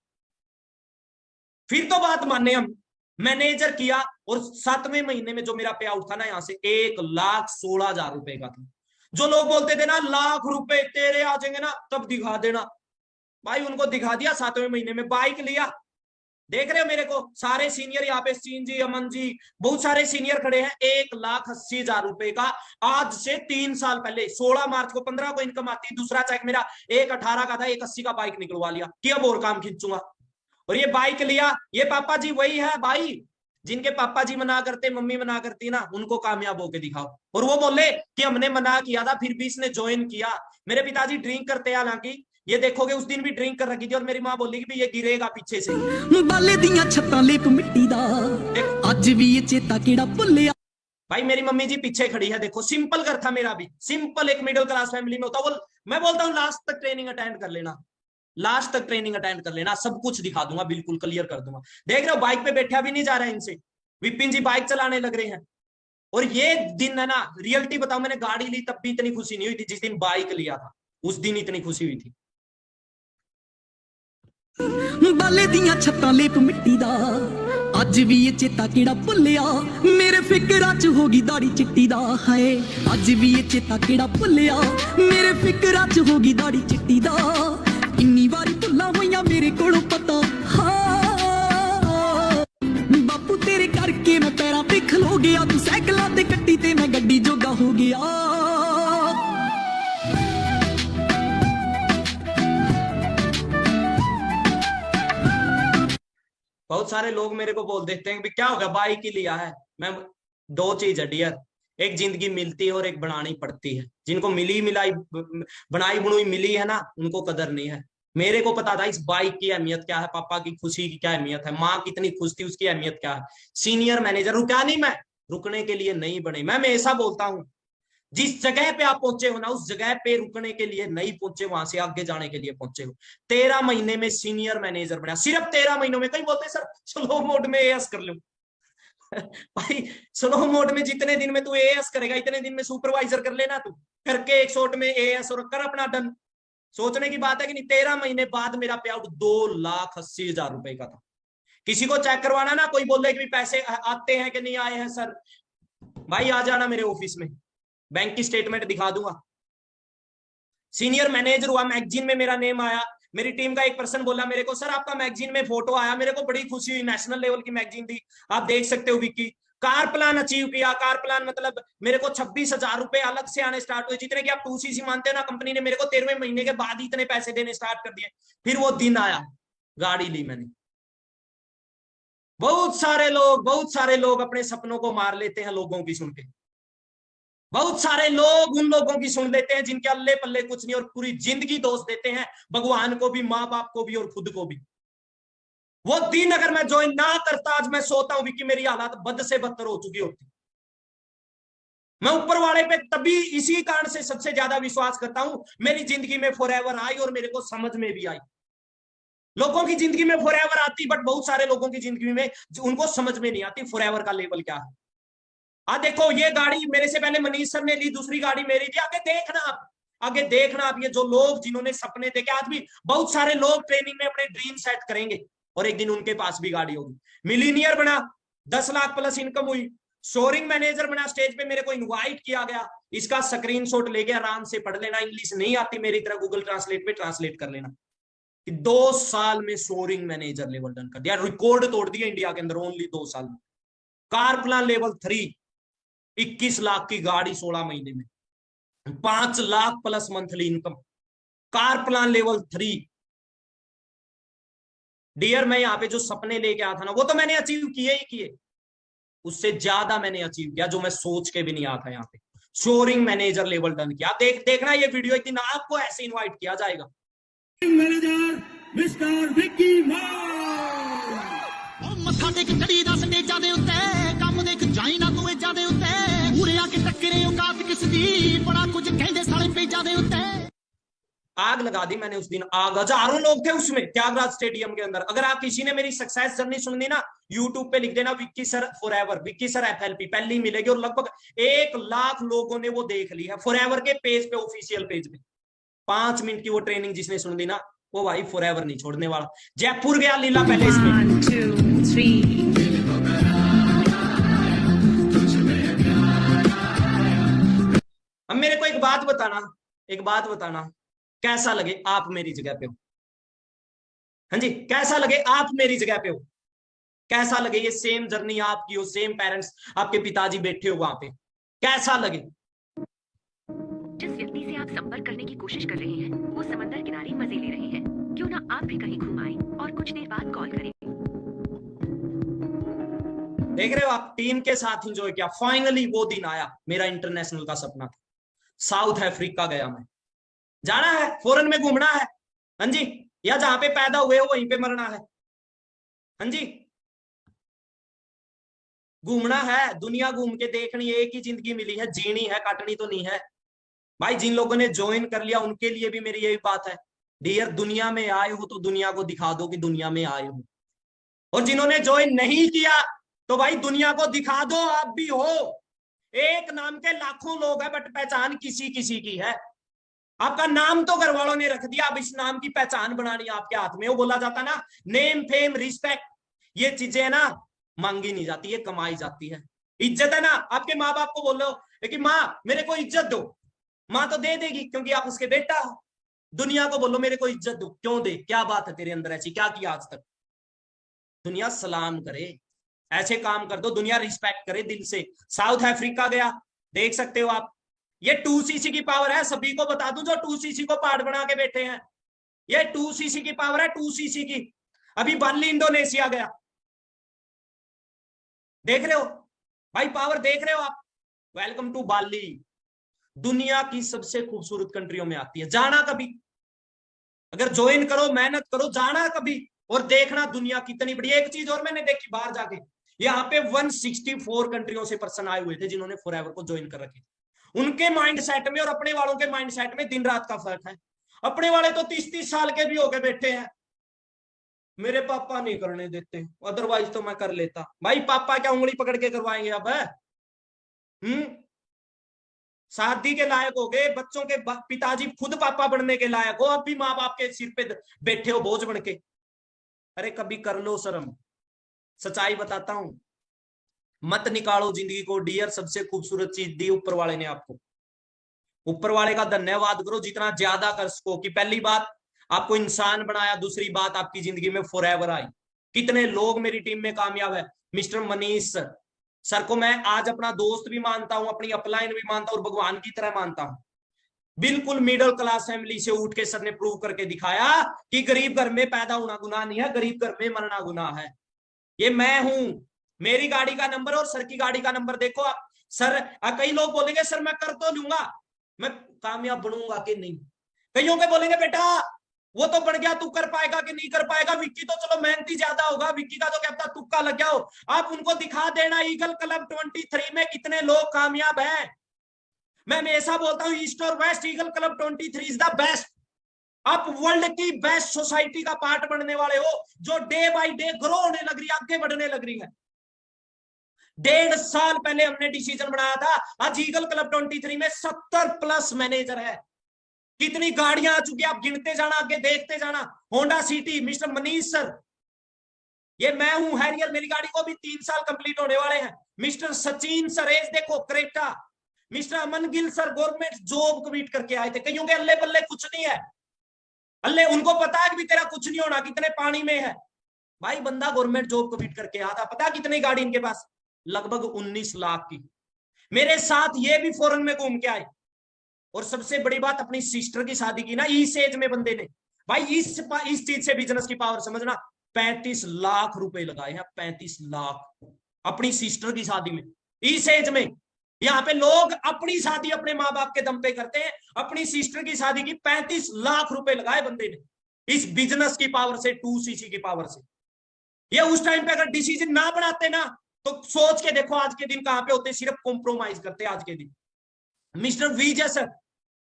फिर तो बात माने हम। मैनेजर किया और 7वें महीने में जो मेरा पे आउट था ना, यहां से 1,16,000 रुपए का था। जो लोग बोलते थे ना लाख रुपए तेरे आ जाएंगे ना, तब दिखा देना। भाई उनको दिखा दिया। 7वें महीने में बाइक लिया। देख रहे हो मेरे को सारे सीनियर यहाँ पे, सीन जी, अमन जी, बहुत सारे सीनियर खड़े हैं। 1,80,000 रुपए का आज से 3 साल पहले 16 मार्च को 15 को इनकम आती। दूसरा चेक मेरा 1,18 का था, 1,80 का बाइक निकलवा लिया कि अब और काम खींचूंगा। और ये बाइक लिया, ये पापा जी वही है भाई जिनके पापा जी मना करते, मम्मी मना करती ना, उनको कामयाब होके दिखाओ। और वो बोले कि हमने मना किया था फिर भी इसने ज्वाइन किया। मेरे पिताजी ड्रिंक करते हैं, हालांकि ये देखोगे उस दिन भी ड्रिंक कर रखी थी, और मेरी माँ बोली कि ये गिरेगा पीछे से। बाले दियां छत्तां लेप मिट्टी दा अज भी ये चेता केड़ा भुल्लिया। भाई मेरी मम्मी जी पीछे खड़ी है, देखो सिंपल घर था मेरा भी, सिंपल एक मिडिल क्लास फैमिली में होता। मैं बोलता हूँ लास्ट तक ट्रेनिंग अटेंड कर लेना, लास्ट तक ट्रेनिंग अटेंड कर लेना, सब कुछ दिखा दूंगा, बिल्कुल क्लियर कर दूंगा। देख रहे हो बाइक पे बैठा भी नहीं जा रहा है इनसे। विपिन जी बाइक चलाने लग रहे हैं। और ये दिन है ना, रियलिटी बताओ, मैंने गाड़ी ली तब भी इतनी खुशी नहीं हुई थी जिस दिन बाइक लिया था, उस दिन इतनी खुशी हुई थी। बाले दियां छत्तां लेप मिट्टी दा अज भी ये चेता केड़ा भुल्लिया। मेरे फिकरां च होगी दाड़ी चिट्टी दा हाय, अज भी ये चेता केड़ा भुल्लिया। मेरे फिकरां च होगी दाड़ी चिट्टी दा, इन्नी वारी भुल्लां होइयां मेरे कोलों पता। हाँ बापू तेरे करके मैं पैरां ते खलो गया, तू साइकलां ते कट्टी ते मैं गड्डी जोगा हो गया। बहुत सारे लोग मेरे को बोल देते हैं कि क्या होगा बाइक ही लिया है। मैं दो चीज है डियर, एक जिंदगी मिलती है और एक बनानी पड़ती है। जिनको मिली मिलाई बनाई बुनाई मिली है ना, उनको कदर नहीं है। मेरे को पता था इस बाइक की अहमियत क्या है, पापा की खुशी की क्या अहमियत है, माँ कितनी खुश थी उसकी अहमियत क्या है। सीनियर मैनेजर रुका नहीं मैं, रुकने के लिए नहीं बने। मैं हमेशा बोलता हूँ जिस जगह पे आप पहुंचे हो ना, उस जगह पे रुकने के लिए नहीं पहुंचे, वहां से आगे जाने के लिए पहुंचे हो। 13 महीने में सीनियर मैनेजर बना, सिर्फ 13 महीनों में। कहीं बोलते सर स्लो मोड में एएस कर लूं। भाई स्लो मोड में जितने दिन में तू एएस करेगा, इतने दिन में सुपरवाइजर कर लेना तू, करके एक शॉट में एएस और कर अपना डन। सोचने की बात है कि नहीं। 13 महीने बाद मेरा पे आउट 2,80,000 रुपए का था। किसी को चेक करवाना ना, कोई बोल रहे कि पैसे आते हैं कि नहीं आए हैं सर, भाई आ जाना मेरे ऑफिस में, बैंक की स्टेटमेंट दिखा दूंगा। सीनियर मैनेजर हुआ, मैगजीन में मेरा नेम आया। मेरी टीम का एक पर्सन बोला मेरे को सर आपका मैगजीन में फोटो आया, मेरे को बड़ी खुशी हुई। नेशनल लेवल की मैगजीन थी, आप देख सकते हो विक्की। कार प्लान अचीव किया। कार प्लान मतलब मेरे को 26,000 रुपए अलग से आने स्टार्ट हुए, जितने कि आप 2cc मानते हो ना। कंपनी ने मेरे को 13वें महीने के बाद ही इतने पैसे देने स्टार्ट कर दिए। फिर वो दिन आया, गाड़ी ली मैंने। बहुत सारे लोग अपने सपनों को मार लेते हैं लोगों की सुन के। बहुत सारे लोग उन लोगों की सुन लेते हैं जिनके अल्ले पल्ले कुछ नहीं, और पूरी जिंदगी दोष देते हैं भगवान को भी, माँ बाप को भी और खुद को भी। वो दिन अगर मैं ज्वाइन ना करता, आज मैं सोता हूं कि मेरी हालत बद से बदतर हो चुकी होती। मैं ऊपर वाले पे तभी इसी कारण से सबसे ज्यादा विश्वास करता हूं। मेरी जिंदगी में फॉरएवर आई और मेरे को समझ में भी आई। लोगों की जिंदगी में फॉरएवर आती, बट बहुत सारे लोगों की जिंदगी में उनको समझ में नहीं आती फॉरएवर का लेवल क्या है। देखो ये गाड़ी मेरे से पहले मनीष सर ने ली, दूसरी गाड़ी मेरी थी। आगे देखना आप, आगे देखना आप, ये जो लोग जिन्होंने सपने देखे, आज भी बहुत सारे लोग ट्रेनिंग में अपने ड्रीम सेट करेंगे और एक दिन उनके पास भी गाड़ी होगी। मिलीनियर बना, 10 लाख प्लस इनकम हुई। शोरिंग मैनेजर बना, स्टेज पे मेरे को इनवाइट किया गया। इसका स्क्रीनशॉट लेके आराम से पढ़ लेना। इंग्लिश नहीं आती मेरी तरह, गूगल ट्रांसलेट पे ट्रांसलेट कर लेना। कि 2 साल में स्कोरिंग मैनेजर लेवल डन कर दिया, रिकॉर्ड तोड़ दिया इंडिया के अंदर ओनली 2 साल में। कार प्लान लेवल 3, 21 लाख की गाड़ी 16 महीने में, 5 lakh plus monthly income, car plan level 3। Dear, मैं यहाँ पे जो सपने लेके आया था ना, वो तो मैंने अचीव किए ही किए, उससे ज्यादा मैंने अचीव किया जो मैं सोच के भी नहीं आता यहाँ पे। शोरिंग मैनेजर लेवल डन किया। देखना ये वीडियो, एक दिन आपको ऐसे इनवाइट किया जाएगा। मैनेजर मिस्टर विक्की मत्था टेक चढ़ी दस स्टेजां दे उत्ते, काम देख जाई ना तू एजां दे उत्ते, पूरे आके टक्करे औकात किस दी, बड़ा कुछ कहंदे साले पेजां दे उत्ते। आग लगा दी मैंने उस दिन, आग। हजारों लोग थे उसमें त्यागराज स्टेडियम के अंदर। अगर आप किसी ने मेरी सक्सेस जर्नी सुननी ना, यूट्यूब पे लिख देना Vicky sir forever, Vicky sir FLP, पहली मिलेगी। और लगभग 1 लाख लोगों ने वो देख ली है फॉरएवर के पेज पे, ऑफिशियल पेज पे। 5 मिनट की वो ट्रेनिंग जिसने सुन ली ना, वो भाई फॉरएवर नहीं छोड़ने वाला। जयपुर गया लीला पैलेस में, 1 2 3। अब मेरे को एक बात बताना, कैसा लगे आप मेरी जगह पे हो? हाँ जी, कैसा लगे आप मेरी जगह पे हो? कैसा लगे ये सेम जर्नी आपकी हो, सेम पेरेंट्स, आपके पिताजी बैठे हो वहां पे, कैसा लगे? जिस व्यक्ति से आप संपर्क करने की कोशिश कर रहे हैं वो समंदर किनारे मजे ले रहे हैं, क्यों ना आप भी कहीं घूम आए और कुछ देर बाद कॉल करें। देख रहे हो आप, टीम के साथ एंजॉय किया। फाइनली वो दिन आया, मेरा इंटरनेशनल का सपना था। साउथ अफ्रीका गया मैं, जाना है, फॉरेन में घूमना है। हाँ जी, या जहां पे पैदा हुए हो वहीं पे मरना है। हाँ जी, घूमना है, दुनिया घूम के देखनी, एक ही जिंदगी मिली है, जीनी है, काटनी तो नहीं है भाई। जिन लोगों ने ज्वाइन कर लिया उनके लिए भी मेरी यही बात है, डियर, दुनिया में आए हो तो दुनिया को दिखा दो कि दुनिया में आए हो। और जिन्होंने ज्वाइन नहीं किया तो भाई दुनिया को दिखा दो आप भी हो। एक नाम के लाखों लोग हैं, बट पहचान किसी किसी की है। आपका नाम तो घर वालों ने रख दिया, अब इस नाम की पहचान बनानी आपके हाथ में। वो बोला जाता ना, नेम फेम रिस्पेक्ट, ये चीजें है ना मांगी नहीं जाती, ये कमाई जाती है। इज्जत है ना, आपके माँ बाप को बोलो कि माँ मेरे को इज्जत दो, माँ तो दे देगी क्योंकि आप उसके बेटा हो। दुनिया को बोलो मेरे को इज्जत दो, क्यों दे, क्या बात है तेरे अंदर ऐसी, क्या किया आज तक? दुनिया सलाम करे, ऐसे काम कर दो, दुनिया रिस्पेक्ट करे दिल से। साउथ अफ्रीका गया, देख सकते हो आप, ये 2cc की पावर है। सभी को बता दूं जो 2cc को पार्ट बना के बैठे हैं, ये 2cc की पावर है, 2cc की। अभी बाली इंडोनेशिया गया, देख रहे हो भाई, पावर देख रहे हो आप। वेलकम टू बाली, दुनिया की सबसे खूबसूरत कंट्रियों में आती है। जाना कभी, अगर ज्वाइन करो, मेहनत करो, जाना कभी और देखना दुनिया कितनी बड़ी। एक चीज और मैंने देखी बाहर जाके, यहाँ पे 164 कंट्रियों से पर्सन आए हुए थे जिन्होंने फॉरएवर को ज्वाइन कर रखे। उनके माइंडसेट में और अपने वालों के माइंडसेट में दिन रात का फर्क है। अपने वाले तो 30-30 साल के भी होके बैठे हैं, मेरे पापा नहीं करने देते, अदरवाइज तो मैं कर लेता। भाई पापा क्या उंगली पकड़ के करवाएंगे अब? शादी के लायक हो गए, बच्चों के पिताजी खुद पापा बनने के लायक हो, अब भी माँ बाप के सिर पे बैठे हो बोझ बन के। अरे कभी कर लो शर्म, सच्चाई बताता हूं, मत निकालो जिंदगी को डियर। सबसे खूबसूरत चीज दी ऊपर वाले ने आपको, ऊपर वाले का धन्यवाद करो जितना ज्यादा कर सको। कि पहली बात आपको इंसान बनाया, दूसरी बात आपकी जिंदगी में फॉरएवर आई। कितने लोग मेरी टीम में कामयाब है। मिस्टर मनीष सर को मैं आज अपना दोस्त भी मानता हूं, अपनी अपलाइन भी मानता हूं और भगवान की तरह मानता हूं। बिल्कुल मिडिल क्लास फैमिली से उठ के सर ने प्रूव करके दिखाया कि गरीब घर में पैदा होना गुनाह नहीं है, गरीब घर में मरना गुनाह है। ये मैं हूं, मेरी गाड़ी का नंबर और सर की गाड़ी का नंबर देखो आप। सर, कई लोग बोलेंगे सर मैं कर तो लूंगा, मैं कामयाब बनूंगा कि नहीं। कईयों के बोलेंगे बेटा वो तो बढ़ गया, तू कर पाएगा कि नहीं कर पाएगा। विक्की तो चलो मेहनती ज्यादा होगा, विक्की का तो क्या पता तुक्का लग गया हो। आप उनको दिखा देना ईगल क्लब 23 में कितने लोग कामयाब हैं। मैं हमेशा बोलता हूं ईस्ट और west, eagle club 23 is the best. आप वर्ल्ड की बेस्ट सोसाइटी का पार्ट बनने वाले हो, जो डे बाय डे ग्रो होने लग रही है, आगे बढ़ने लग रही है। 1.5 साल पहले हमने डिसीजन बनाया था, आज ईगल क्लब 23 में 70+ मैनेजर है। कितनी गाड़ियां आ चुकी है आप गिनते जाना, आगे देखते जाना। Honda city mister Manish sir, ये मैं हूं हैरियर, मेरी गाड़ी को भी 3 साल कंप्लीट होने वाले हैं। मिस्टर सचिन सर एज देखो Creta. Mister Aman Gill sir government job कमीट करके आए थे, कईयों के अल्ले बल्ले कुछ नहीं है। अल्ले उनको पता है कि भी तेरा कुछ नहीं होना, कितने पानी में है। भाई बंदा गवर्नमेंट जॉब को बीट करके आता, पता कितनी गाड़ी इनके पास, लगभग 19 लाख की। मेरे साथ ये भी फॉरेन में घूम के आए, और सबसे बड़ी बात अपनी सिस्टर की शादी की ना इस एज में बंदे ने। भाई इस चीज से बिजनेस की पावर समझना, 35 लाख रुपए लगाए हैं, 35 लाख अपनी सिस्टर की शादी में, इस एज में। यहाँ पे लोग अपनी शादी अपने माँ बाप के दम पे करते हैं, अपनी सिस्टर की शादी की 35 लाख रुपए लगाए बंदे ने इस बिजनेस की पावर से, 2cc की पावर से। ये उस टाइम पे अगर डिसीजन ना बनाते ना, तो सोच के देखो आज के दिन कहां पे होते, सिर्फ कॉम्प्रोमाइज करते आज के दिन। मिस्टर विजय सर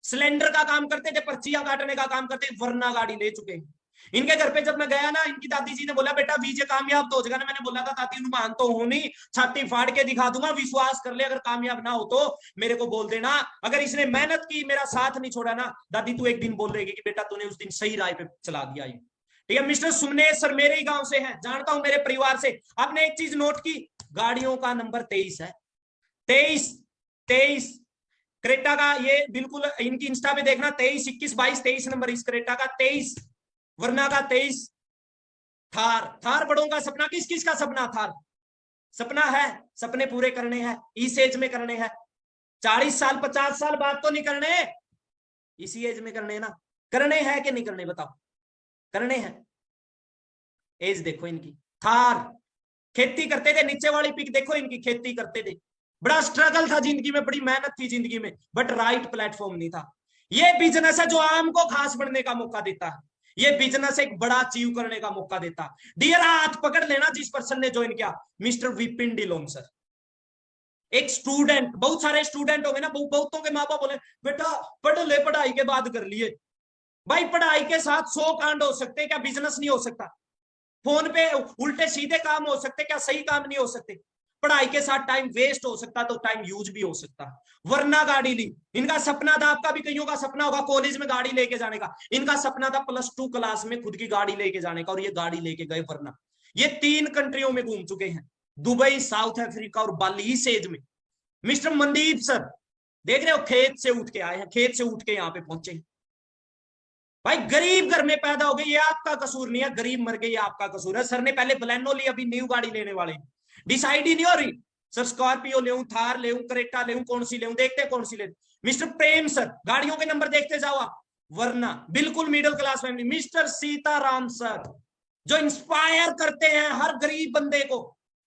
सिलेंडर का काम करते थे, पर्चियां काटने का काम करते, वरना गाड़ी ले चुके हैं। इनके घर पे जब मैं गया ना, इनकी दादी जी ने बोला बेटा विजय कामयाब तो हो जाएगा ना। मैंने बोला था दादी मान तो हूं नहीं, छाती फाड़ के दिखा दूंगा, विश्वास कर ले, अगर कामयाब ना हो तो मेरे को बोल देना। अगर इसने मेहनत की, मेरा साथ नहीं छोड़ा ना दादी, तू एक दिन बोल देगी कि बेटा तूने उस दिन सही राय पे चला दिया ये। ठीक है, मिस्टर सुमनेश सर मेरे ही गांव से हैं, जानता हूं मेरे परिवार से। आपने एक चीज नोट की, गाड़ियों का नंबर 23 है, 23 क्रेटा का। ये बिल्कुल इनकी इंस्टा पे देखना, 23, 21, 22, 23 नंबर इस क्रेटा का, 23 वरना का 23। थार बड़ों का सपना, किस किस का सपना थार सपना है, सपने पूरे करने हैं, इस एज में करने हैं। 40 साल 50 साल बाद तो नहीं करने, इसी एज में करने ना। करने हैं कि नहीं करने बताओ, करने हैं। एज देखो इनकी, थार, खेती करते थे, नीचे वाली पिक देखो इनकी, खेती करते थे, बड़ा स्ट्रगल था जिंदगी में, बड़ी मेहनत थी जिंदगी में, बट राइट प्लेटफॉर्म नहीं था। ये बिजनेस है जो आम को खास बनने का मौका देता है, ये बिजनेस एक बड़ा अचीव करने का मौका देता है। डियर हाथ पकड़ लेना जिस पर्सन ने ज्वाइन किया, मिस्टर विपिन डिलोन सर। एक स्टूडेंट, बहुत सारे स्टूडेंट हो गए ना, बहुतों के माँ बाप बोले बेटा पढ़ ले, पढ़ाई के बाद कर लिए। भाई पढ़ाई के साथ 100 कांड हो सकते, क्या बिजनेस नहीं हो सकता? फोन पे उल्टे सीधे काम हो सकते, क्या सही काम नहीं हो सकते? पढ़ाई के साथ टाइम वेस्ट हो सकता तो टाइम यूज भी हो सकता। वरना गाड़ी ली, इनका सपना था, आपका भी कईयों का सपना होगा कॉलेज में गाड़ी लेके जाने का, इनका सपना था +2 क्लास में खुद की गाड़ी लेके जाने का, और ये गाड़ी लेके गए। वरना ये 3 कंट्रियों में घूम चुके हैं, दुबई, साउथ अफ्रीका और बाली, इस एज में। मिस्टर मनदीप सर देख रहे हो, खेत से उठ के आए हैं, खेत से उठ के यहाँ पे पहुंचे। भाई गरीब घर में पैदा हो गए, ये आपका कसूर नहीं है, गरीब मर गए ये आपका कसूर है। सर ने पहले बलेनो ली, अभी न्यू गाड़ी लेने वाले, डिसाइड ही नहीं हो रही सर, स्कॉर्पियो ले, थार ले, क्रेटा ले, कौन सी ले, देखते कौन सी ले। मिस्टर प्रेम सर गाड़ियों के नंबर देखते जाओ आप, वरना बिल्कुल middle class family. Mister Sitaram sir जो इंस्पायर करते हैं हर गरीब बंदे को,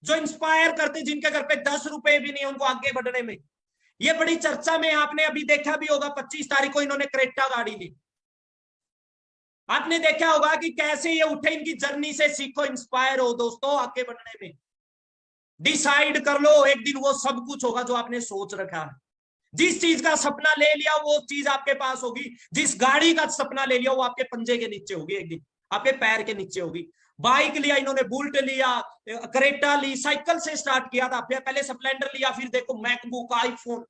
जो इंस्पायर करते, जिनके घर पे 10 रुपए भी नहीं उनको आगे बढ़ने में। ये बड़ी चर्चा में, आपने अभी देखा भी होगा, 25 तारीख को इन्होंने क्रेटा गाड़ी ली। आपने देखा होगा कि कैसे ये उठे, इनकी जर्नी से सीखो, इंस्पायर हो दोस्तों आगे बढ़ने में। डिसाइड कर लो, एक दिन वो सब कुछ होगा जो आपने सोच रखा है। जिस चीज का सपना ले लिया वो चीज आपके पास होगी, जिस गाड़ी का सपना ले लिया वो आपके पंजे के नीचे होगी, एक दिन आपके पैर के नीचे होगी। बाइक लिया इन्होंने, बुलेट लिया, क्रेटा ली, साइकिल से स्टार्ट किया था, पहले स्प्लेंडर लिया, फिर देखो मैकबुक, आईफोन,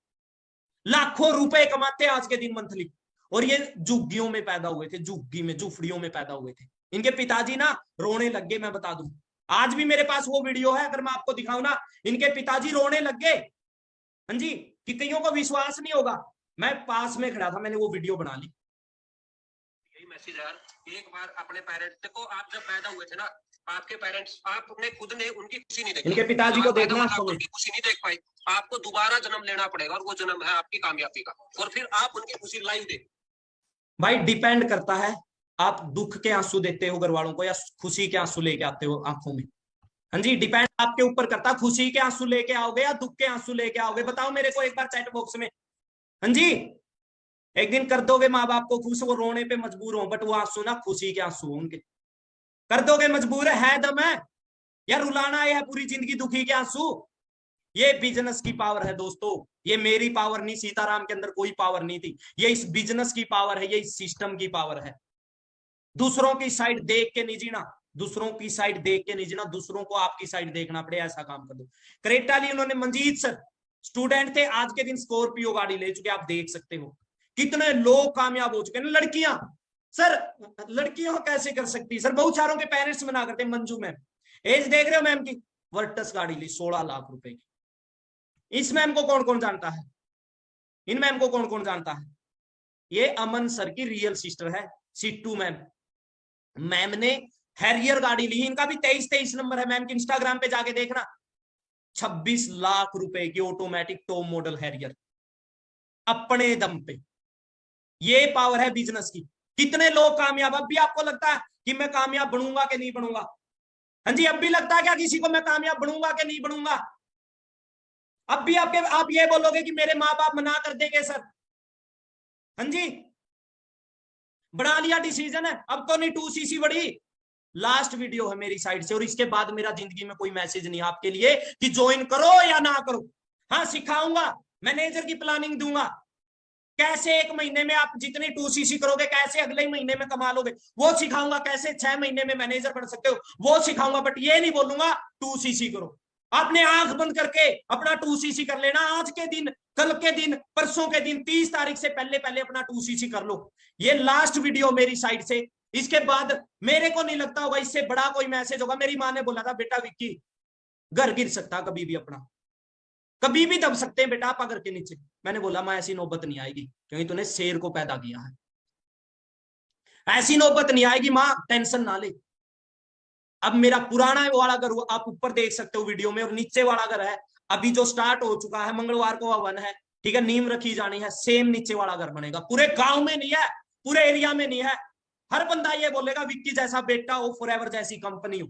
लाखों रुपए कमाते हैं आज के दिन मंथली। और ये झुग्गियों में पैदा हुए थे, झुग्गी में, झुफड़ियों में पैदा हुए थे। इनके पिताजी ना रोने लग गए, मैं बता दूं, आज भी मेरे पास वो वीडियो है, अगर मैं आपको दिखाऊं ना, इनके पिताजी रोने लग गए। हाँ जी, कि कईयों को विश्वास नहीं होगा, मैं पास में खड़ा था, मैंने वो वीडियो बना ली। यही मैसेज यार, एक बार अपने पेरेंट्स देखो, आप जब पैदा हुए थे ना, आपके पेरेंट्स, आपने खुद ने उनकी खुशी नहीं देखी, इनके पिताजी को देखना, उनकी खुशी नहीं देख पाई, आपको दोबारा जन्म लेना पड़ेगा, और वो जन्म है आपकी कामयाबी का, और फिर आप उनकी खुशी लाइव देख। भाई डिपेंड करता है आप दुख के आंसू देते हो घर वालों को, या खुशी के आंसू लेके आते हो आंखों में। हाँ जी, डिपेंड आपके ऊपर करता, खुशी के आंसू लेके आओगे या दुख के आंसू लेके आओगे, बताओ मेरे को एक बार चैट बॉक्स में। हाँ जी, एक दिन कर दोगे माँ बाप को खुश, वो रोने पे मजबूर हो, बट वो आंसू ना खुशी के आंसू उनके, कर दोगे मजबूर है दम है, या रुलाना है पूरी जिंदगी दुखी के आंसू। ये बिजनेस की पावर है दोस्तों, ये मेरी पावर नहीं, सीताराम के अंदर कोई पावर नहीं थी, ये इस बिजनेस की पावर है, ये इस सिस्टम की पावर है। दूसरों की साइड देख के नहीं जीना, दूसरों की साइड देख के नहीं जीना, दूसरों को आपकी साइड देखना पड़े, ऐसा काम कर दो। क्रेटा ली उन्होंने, मंजीत सर स्टूडेंट थे, आज के दिन स्कॉर्पियो गाड़ी ले चुके, आप देख सकते हो कितने लोग कामयाब हो चुके हैं। लड़कियां सर, लड़कियां कैसे कर सकती सर, बहुत सारों के पेरेंट्स मना करते। मंजू मैम, एज देख रहे हो मैम की, वर्टस गाड़ी ली 16 लाख रुपए की। इस मैम को कौन कौन जानता है, इन मैम को कौन कौन जानता है? ये अमन सर की रियल सिस्टर है, सीटू मैम, मैम ने हैरियर गाड़ी ली, इनका भी 23 नंबर है मैम की, इंस्टाग्राम पे जाके देखना, 26 लाख रुपए की ऑटोमेटिक टॉप मॉडल हैरियर, अपने दम पे। ये पावर है बिजनेस की। कितने लोग कामयाब, अब भी आपको लगता है कि मैं कामयाब बनूंगा कि नहीं बनूंगा? हाँ जी, अब भी लगता है क्या किसी को मैं कामयाब बनूंगा कि नहीं बनूंगा? अब भी आप ये बोलोगे कि मेरे माँ बाप मना कर देंगे सर? हाँ जी, बना लिया डिसीजन है, अब तो नहीं 2cc बढ़ी। लास्ट वीडियो है मेरी साइड से, और इसके बाद मेरा जिंदगी में कोई मैसेज नहीं आपके लिए कि ज्वाइन करो या ना करो। हाँ, सिखाऊंगा, मैनेजर की प्लानिंग दूंगा, कैसे 1 महीने में आप जितनी 2cc करोगे कैसे अगले महीने में कमा लोगे वो सिखाऊंगा, कैसे 6 महीने में मैनेजर बन सकते हो वो सिखाऊंगा, बट ये नहीं बोलूंगा 2cc करो। आपने आंख बंद करके अपना 2cc कर लेना, आज के दिन, कल के दिन, परसों के दिन, 30 तारीख से पहले पहले अपना 2cc कर लो। ये लास्ट वीडियो मेरी साइड से, इसके बाद मेरे को नहीं लगता होगा इससे बड़ा कोई मैसेज होगा। मेरी माँ ने बोला था, बेटा विक्की घर गिर सकता कभी भी, अपना कभी भी दब सकते हैं बेटा आप घर के नीचे। मैंने बोला माँ ऐसी नौबत नहीं आएगी, क्योंकि तूने शेर को पैदा किया है, ऐसी नौबत नहीं आएगी माँ, टेंशन ना ले। अब मेरा पुराना वाला घर आप ऊपर देख सकते हो वीडियो में, और नीचे वाला घर है अभी जो स्टार्ट हो चुका है, मंगलवार को हवन है, ठीक है, नींव रखी जानी है, सेम नीचे वाला घर बनेगा। पूरे गांव में नहीं है, पूरे एरिया में नहीं है, हर बंदा ये बोलेगा विक्की जैसा बेटा हो, फॉरएवर जैसी कंपनी हो।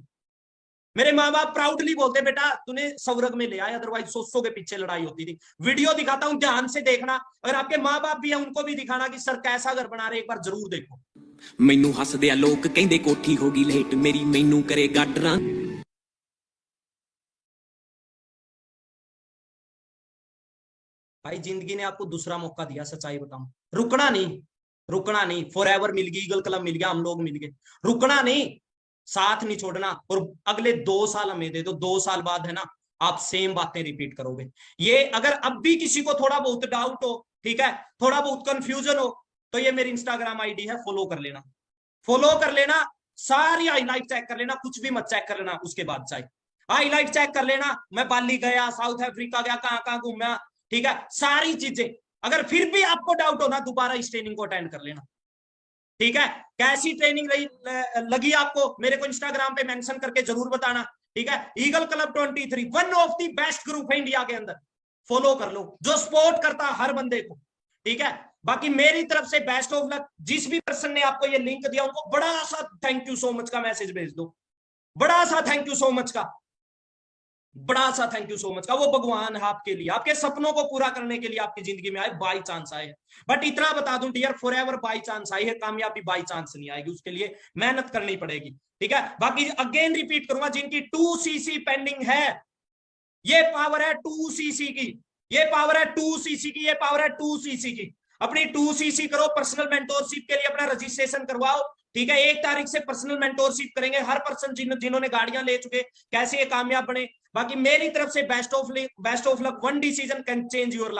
मेरे माँ बाप प्राउडली बोलते बेटा तूने स्वर्ग में ले आया, अदरवाइज 100 के पीछे लड़ाई होती थी। वीडियो दिखाता हूं, ध्यान से देखना, अगर आपके माँ बाप भी है उनको भी दिखाना कि सर कैसा घर बना रहे, एक बार जरूर देखो। ਮੈਨੂੰ ਹੱਸਦੇ ਆ ਲੋਕ ਕਹਿੰਦੇ ਕੋਠੀ ਹੋ ਗਈ ਲੇਟ ਮੇਰੀ ਮੈਨੂੰ ਕਰੇ ਗਾਡਰਾਂ। भाई जिंदगी ने आपको दूसरा मौका दिया, सच्चाई बताऊं, रुकना नहीं, रुकना नहीं। फॉरएवर मिल गई, ईगल क्लब मिल गया, हम लोग मिल गए, रुकना नहीं, साथ नहीं छोड़ना। और अगले 2 साल हमें दे दो, 2 साल बाद है ना आप सेम बातें रिपीट करोगे। ये अगर अब भी किसी को थोड़ा बहुत डाउट हो, ठीक है, थोड़ा बहुत कंफ्यूजन हो, तो ये मेरी इंस्टाग्राम आईडी है, फॉलो कर लेना, फॉलो कर लेना, सारी हाईलाइट चेक कर लेना, कुछ भी मत चेक कर लेना उसके बाद, चाहे हाईलाइट चेक कर लेना, मैं बाली गया, साउथ अफ्रीका गया, कहां कहां घूमा, ठीक है, सारी चीजें। अगर फिर भी आपको डाउट हो ना, दोबारा इस ट्रेनिंग को अटेंड कर लेना, ठीक है। कैसी ट्रेनिंग लगी आपको मेरे को इंस्टाग्राम पे मेंशन करके जरूर बताना, ठीक है। Eagle club 23 one of the best group है इंडिया के अंदर, फॉलो कर लो, जो सपोर्ट करता हर बंदे को, ठीक है। बाकी मेरी तरफ से बेस्ट ऑफ लक। जिस भी पर्सन ने आपको ये लिंक दिया उनको बड़ा सा थैंक यू सो मच का मैसेज भेज दो, बड़ा सा थैंक यू सो मच का, बड़ा सा थैंक यू सो मच का। वो भगवान है आपके लिए, आपके सपनों को पूरा करने के लिए आपकी जिंदगी में आए, बाई चांस आए। बट इतना बता दूं डियर, फॉरएवर बाई चांस आई है, कामयाबी बाई चांस नहीं आएगी, उसके लिए मेहनत करनी पड़ेगी, ठीक है। बाकी अगेन रिपीट करूंगा, जिनकी 2cc पेंडिंग है, ये पावर है 2cc की, ये पावर है 2cc की, ये पावर है 2cc की। अपनी 2cc करो, पर्सनल मेंटोरशिप के लिए अपना रजिस्ट्रेशन करवाओ, ठीक है। 1 तारीख से पर्सनल मेंटोरशिप करेंगे हर पर्सन जिन्होंने गाड़ियां ले चुके, कैसे ये कामयाब बने। बाकी मेरी तरफ से best of luck, one decision can change your life.